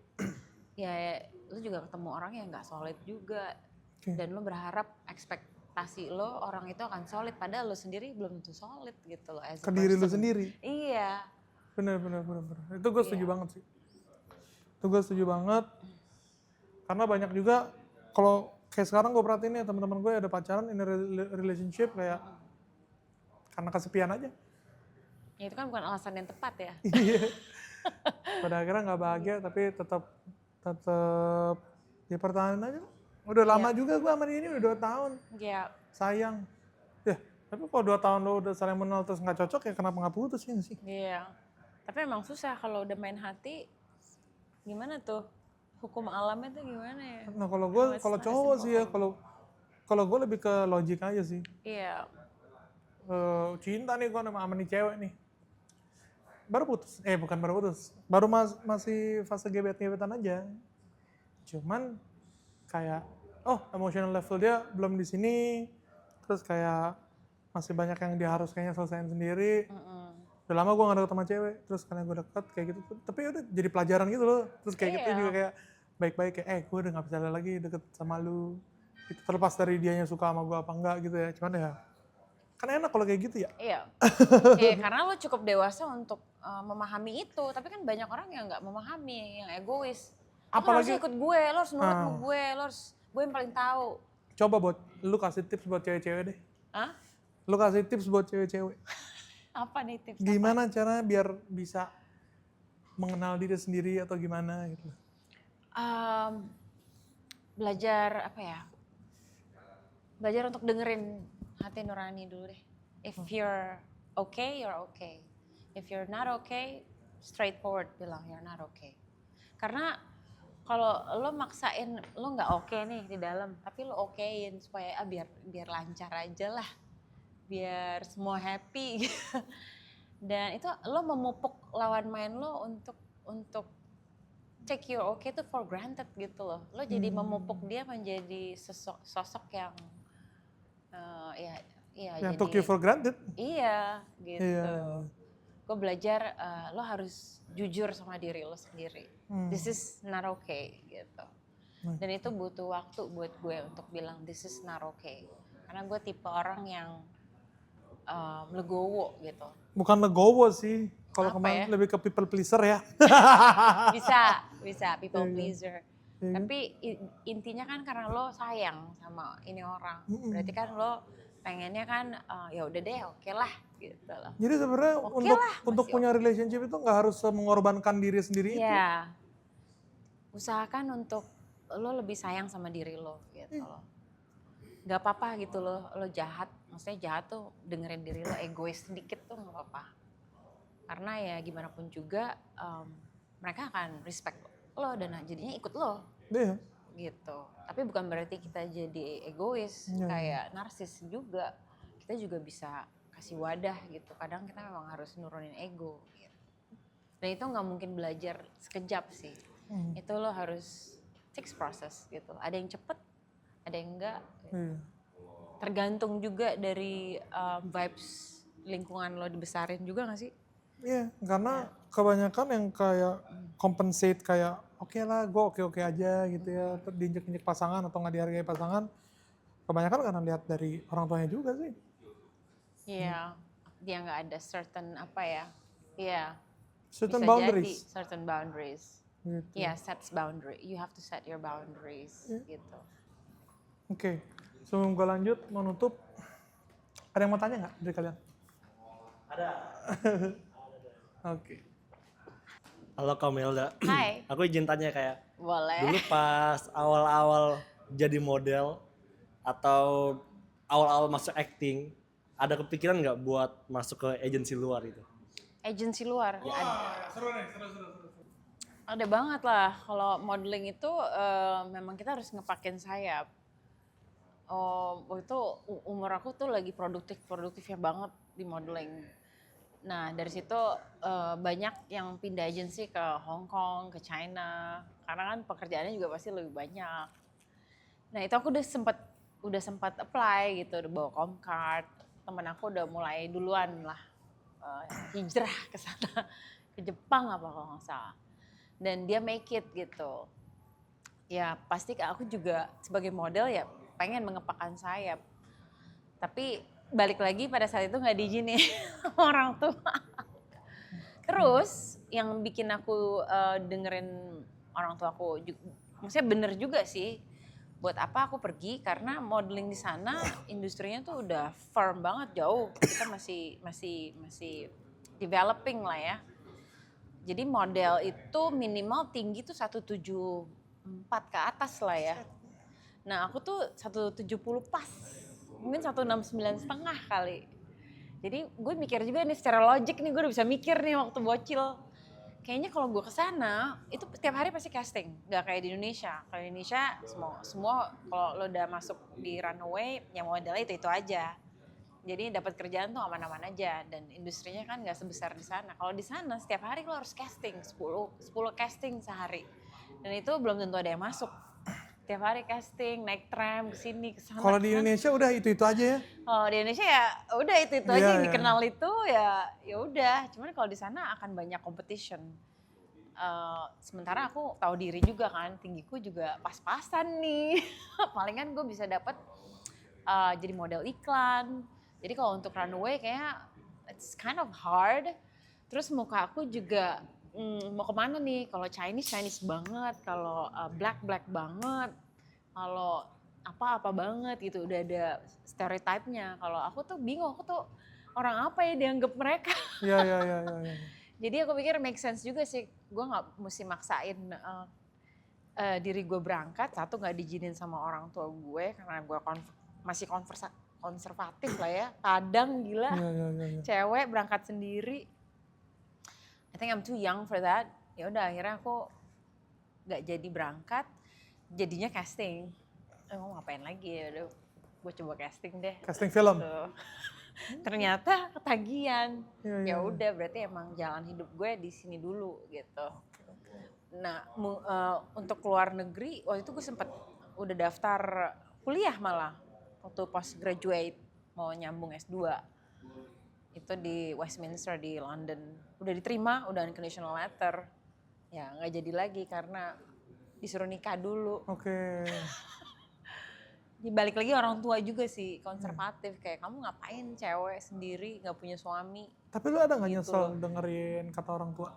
ya lo juga ketemu orang yang nggak solid juga. Dan lo berharap ekspektasi lo orang itu akan solid, padahal lo sendiri belum tentu solid gitu loh. Ke diri lo sendiri. Iya. Bener. Itu gue setuju banget sih. Karena banyak juga, kalau kayak sekarang gue perhatiin ya teman-teman gue ada pacaran in a relationship kayak karena kesepian aja. Ya itu kan bukan alasan yang tepat ya. Iya. Pada akhirnya nggak bahagia tapi tetap dipertahankan aja. Udah lama juga gue sama dia ini udah 2 tahun. Iya. Sayang. Ya, tapi kalau 2 tahun lo udah saling mengenal terus nggak cocok ya kenapa nggak putus ya nggak sih? Iya. Tapi emang susah kalau udah main hati. Gimana tuh? Hukum alamnya tuh gimana ya? Nah kalau cowok sih ya, kalau gue lebih ke logik aja sih. Iya. Cinta nih gue sama nih cewek nih. Bukan baru putus. Baru masih fase gebet-gebetan aja. Cuman kayak emotional level dia belum di sini. Terus kayak masih banyak yang dia harus kayaknya selesaiin sendiri. Udah lama gue gak deket sama cewek, terus karena gue deket kayak gitu. Tapi udah jadi pelajaran gitu loh. Terus kayak gitu juga kayak baik-baik kayak gue udah gak bisa lagi deket sama lu. Itu terlepas dari dianya suka sama gue apa enggak gitu ya. Cuman ya kan enak kalau kayak gitu ya. Iya. Karena lo cukup dewasa untuk memahami itu. Tapi kan banyak orang yang gak memahami, yang egois. Lo kan harusnya ikut gue, lo harus nurut sama gue, gue yang paling tahu. Coba lu kasih tips buat cewek-cewek deh. Hah? Lu kasih tips buat cewek-cewek. Apa nih tips? Gimana caranya biar bisa mengenal diri sendiri atau gimana gitu? Belajar apa ya? Belajar untuk dengerin hati nurani dulu deh. If you're okay, you're okay. If you're not okay, straightforward bilang you're not okay. Karena kalau lo maksain lo nggak oke nih di dalam, tapi lo okein supaya biar lancar aja lah, biar semua happy. Dan itu lo memupuk lawan main lo untuk take your okay tuh for granted gitu loh. Lo jadi memupuk dia menjadi sosok yang Yang jadi took you for granted. iya gitu. Iya. Gue belajar lo harus jujur sama diri lo sendiri. This is not okay gitu. Dan itu butuh waktu buat gue untuk bilang this is not okay. Karena gue tipe orang yang legowo gitu. Bukan legowo sih. Kalau Apa kemarin ya? lebih ke people pleaser ya. Bisa people pleaser. Iya. Tapi intinya kan karena lo sayang sama ini orang. Berarti kan lo pengennya kan ya udah deh oke lah gitu loh. Jadi sebenarnya Oke untuk lah, untuk masih punya relationship itu nggak harus mengorbankan diri sendiri itu. Iya. Usahakan untuk lo lebih sayang sama diri lo gitu loh. Gak apa-apa gitu lo jahat. Maksudnya jahat tuh dengerin diri lo, egois sedikit tuh gak apa-apa. Karena ya gimana pun juga mereka akan respect lo dan jadinya ikut lo Iya. gitu. Tapi bukan berarti kita jadi egois kayak narsis juga. Kita juga bisa kasih wadah gitu. Kadang kita memang harus nurunin ego gitu. Dan itu gak mungkin belajar sekejap sih. Itu lo harus takes process gitu. Ada yang cepet, ada yang enggak. Iya. Tergantung juga dari vibes lingkungan lo dibesarin juga gak sih? Iya, karena kebanyakan yang kayak compensate kayak oke lah gue oke-oke aja gitu ya. Diinjek-injek pasangan atau nggak dihargai pasangan. Kebanyakan karena lihat dari orang tuanya juga sih. Iya, dia nggak ada certain apa ya? Iya. Certain bisa boundaries. Jadi certain boundaries. Gitu. Iya, sets boundary. You have to set your boundaries gitu. Oke, sebelum gue lanjut mau nutup, ada yang mau tanya nggak dari kalian? Ada. Oke. Halo Kamelda. Hai. Aku izin tanya kayak Boleh. dulu pas awal-awal jadi model atau awal-awal masuk acting, ada kepikiran nggak buat masuk ke agensi luar itu? Agensi luar. Seru nih, seru. Ada banget lah. Kalau modeling itu memang kita harus ngepakin sayap. Waktu itu umur aku tuh lagi produktifnya banget di modeling. Nah dari situ banyak yang pindah agensi ke Hong Kong, ke China, karena kan pekerjaannya juga pasti lebih banyak. Nah itu aku udah sempat apply gitu, udah bawa Comcard. Temen aku udah mulai duluan lah hijrah ke sana, ke Jepang apa kalau nggak salah. Dan dia make it gitu. Ya pasti aku juga sebagai model ya pengen mengepakkan sayap. Tapi balik lagi pada saat itu nggak diizinin orang tua. Terus yang bikin aku dengerin orang tua aku, maksudnya bener juga sih. Buat apa aku pergi? Karena modeling di sana industrinya tuh udah firm banget, jauh. Kita masih developing lah ya. Jadi model itu minimal tinggi tuh 174 ke atas lah ya. Nah aku tuh 170 pas. Mungkin 169,5 kali. Jadi gue mikir juga nih secara logik nih gue udah bisa mikir nih waktu bocil. Kayaknya kalau gue kesana itu setiap hari pasti casting, gak kayak di Indonesia. Kalau di Indonesia semua kalau lo udah masuk di runway yang modelnya itu aja. Jadi dapat kerjaan tuh aman-aman aja dan industrinya kan gak sebesar di sana. Kalau di sana setiap hari lo harus casting 10 casting sehari. Dan itu belum tentu ada yang masuk. Tiap hari casting, naik tram ke sini ke sana. Kalau di Indonesia udah itu aja ya. Oh di Indonesia ya udah itu aja Iya, yang iya. dikenal itu ya udah. Cuman kalau di sana akan banyak competition. Sementara aku tahu diri juga kan, tinggiku juga pas-pasan nih. Palingan gue bisa dapat jadi model iklan. Jadi kalau untuk runway kayaknya it's kind of hard. Terus muka aku juga mau kemana nih? Kalau Chinese banget, kalau black banget, kalau apa banget gitu. Udah ada stereotype-nya. Kalau aku tuh bingung, aku tuh orang apa ya dianggap mereka? Iya. Jadi aku pikir make sense juga sih, gue nggak mesti maksain diri gue berangkat. Satu, nggak diizinin sama orang tua gue karena gue masih konservatif lah ya. Kadang gila, Iya. cewek berangkat sendiri. I think I'm too young for that. Ya udah akhirnya aku nggak jadi berangkat, jadinya casting. Mau ngapain lagi ya udah, gue coba casting deh. Casting film. Tuh. Ternyata ketagihan. Iya. Ya udah berarti emang jalan hidup gue di sini dulu gitu. Nah, untuk keluar negeri waktu itu gue sempet udah daftar kuliah malah waktu postgraduate mau nyambung S2. Itu di Westminster di London. Udah diterima, udah unconditional letter. Ya nggak jadi lagi karena disuruh nikah dulu. Oke. Balik lagi orang tua juga sih konservatif, kayak kamu ngapain cewek sendiri nggak punya suami. Tapi lu ada nggak Gitu. nyesel dengerin kata orang tua?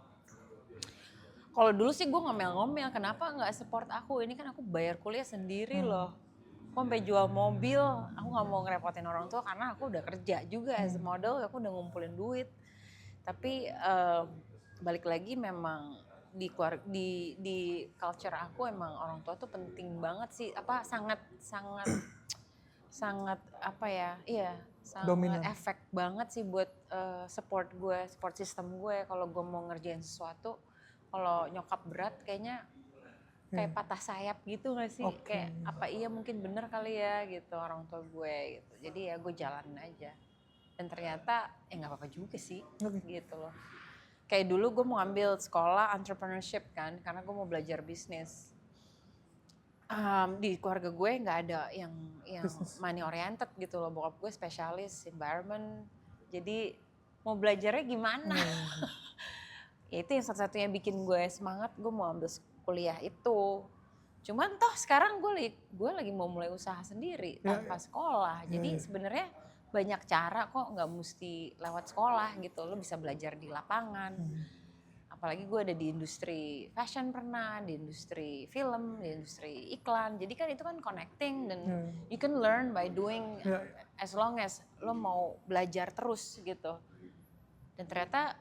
Kalau dulu sih gue ngomel-ngomel, kenapa nggak support aku, ini kan aku bayar kuliah sendiri loh. Aku sampai jual mobil, aku nggak mau ngerepotin orang tua karena aku udah kerja juga as a model, aku udah ngumpulin duit. Tapi balik lagi memang di culture aku emang orang tua tuh penting banget sih, sangat apa ya, sangat Dominan. efek banget sih buat support system gue kalau gue mau ngerjain sesuatu. Kalau nyokap berat kayaknya kayak patah sayap gitu gak sih? Oke. Kayak apa iya mungkin bener kali ya gitu orang tua gue gitu. Jadi ya gue jalanin aja. Dan ternyata ya gak apa-apa juga sih gitu loh. Kayak dulu gue mau ambil sekolah entrepreneurship kan karena gue mau belajar bisnis. Di keluarga gue gak ada yang money oriented gitu loh. Bokap gue spesialis environment. Jadi mau belajarnya gimana? Ya itu yang satu-satunya bikin gue semangat, gue mau ambil kuliah itu. Cuman toh sekarang gue lagi mau mulai usaha sendiri tanpa sekolah. Jadi sebenarnya banyak cara kok, nggak mesti lewat sekolah gitu. Lo bisa belajar di lapangan. Apalagi gue ada di industri fashion pernah, di industri film, di industri iklan. Jadi kan itu kan connecting dan you can learn by doing as long as lo mau belajar terus gitu. Dan ternyata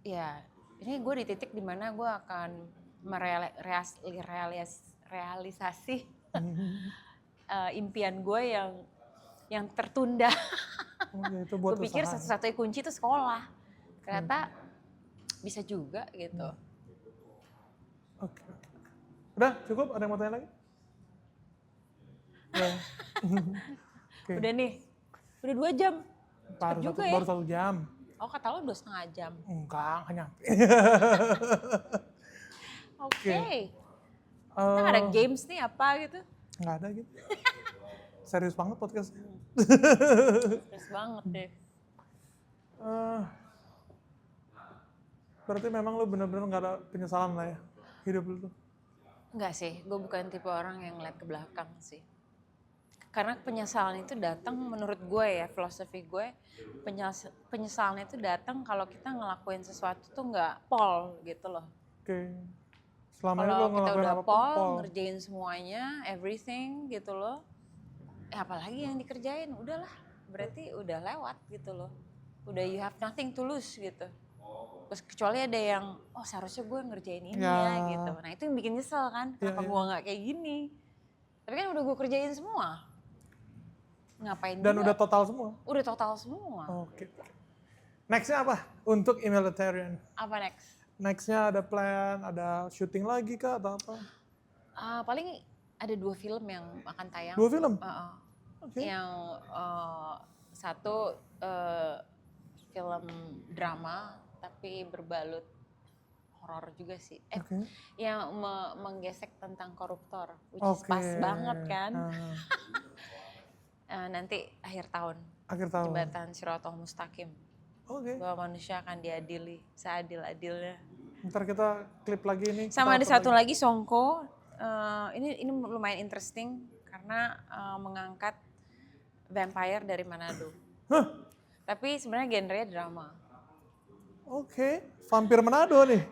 ya ini gue di titik dimana gue akan realisasi impian gue yang tertunda. Gue pikir satu-satunya kunci itu sekolah. Ternyata bisa juga gitu. Oke. Udah cukup? Ada yang mau tanya lagi? Okay. Udah nih, udah 2 jam. Baru 1 jam. Oh kata lo 2,5 jam. Enggak, nggak nyampe. Oke. Kita ada games nih apa gitu? Nggak ada gitu. Serius banget podcastnya. Serius banget deh. Berarti memang lu bener-bener nggak ada penyesalan lah ya hidup lu tuh? Enggak sih, gue bukan tipe orang yang ngeliat ke belakang sih. Karena penyesalan itu datang menurut gue ya, filosofi gue, penyesalan itu datang kalau kita ngelakuin sesuatu tuh nggak pol gitu loh. Oke. Selama ini kalau lo kita ngelakuin udah apapun pol, ngerjain semuanya, everything gitu loh. Apalagi yang dikerjain, udahlah, berarti udah lewat gitu loh. Udah you have nothing to lose gitu. Terus kecuali ada yang, oh seharusnya gue ngerjain ini ya gitu. Nah itu yang bikin nyesel kan, kenapa gue nggak kayak gini. Tapi kan udah gue kerjain semua. Ngapain dan juga? udah total semua? Udah total semua. Oke. Nextnya apa untuk Immilitarian? Apa next? Nextnya ada plan, ada syuting lagi kah atau apa? Paling ada 2 film yang akan tayang. 2 film? Okay. Yang satu film drama tapi berbalut horor juga sih. Yang menggesek tentang koruptor, which is pas banget kan. Nanti akhir tahun. Jembatan Shiratal Mustaqim. Bahwa manusia akan diadili seadil-adilnya. Ntar kita klip lagi nih. Sama ada satu lagi Songko. Ini lumayan interesting karena mengangkat vampire dari Manado. Tapi sebenarnya genrenya drama. Vampir Manado nih.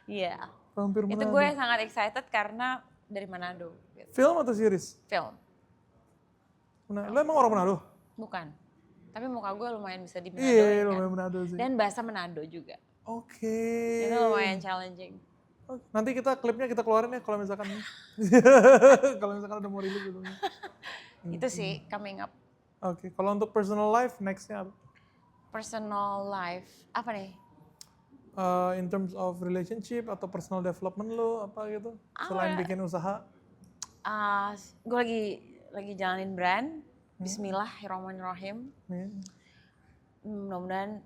Iya. Vampir Manado. Itu gue sangat excited karena dari Manado. Gitu. Film atau series? Film. Lo emang orang Manado? Bukan. Tapi muka gue lumayan bisa di Manado. Iya, lumayan Manado sih. Dan bahasa Manado juga. Oke. Itu lumayan challenging. Oke, nanti klipnya kita keluarin ya kalau misalkan kalau misalkan udah mau rilis gitu. Itu sih coming up. Oke, kalau untuk personal life nextnya apa? Personal life, apa nih? In terms of relationship atau personal development lo apa gitu? Selain bikin usaha? Gue lagi jalanin brand. Bismillahirrahmanirrahim. Mudah-mudahan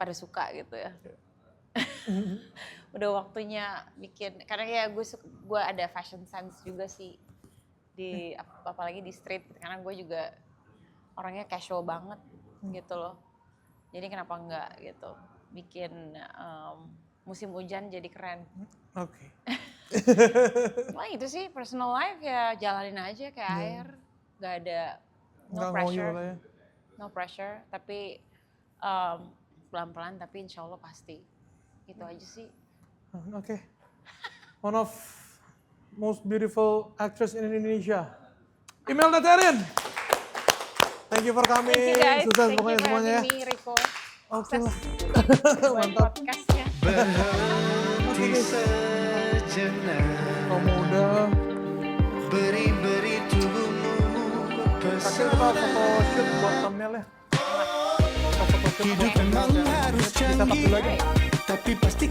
pada suka gitu ya. Udah waktunya bikin, karena ya gue ada fashion sense juga sih di apalagi di street, karena gue juga orangnya casual banget gitu loh. Jadi kenapa enggak gitu bikin musim hujan jadi keren. Oke. Nah itu sih personal life ya jalanin aja kayak air, nggak ada Nggak ngoyo lah ya. no pressure, tapi pelan-pelan tapi insya Allah pasti. Itu aja sih. Oke. One of most beautiful actress in Indonesia. Imelda Therin. Thank you for coming. Thank you guys. Sukses Thank pokoknya you for semuanya ya. having me, Rico. Oke lah. Buat podcastnya. Berhenti sejenak, Kamu udah. beri tubuhmu Kasih kita pesona. foto shoot buat thumbnail ya. Kita foto shoot Hidup buat thumbnail memang ya. harus Kita tap canggih, dulu aja. tapi pasti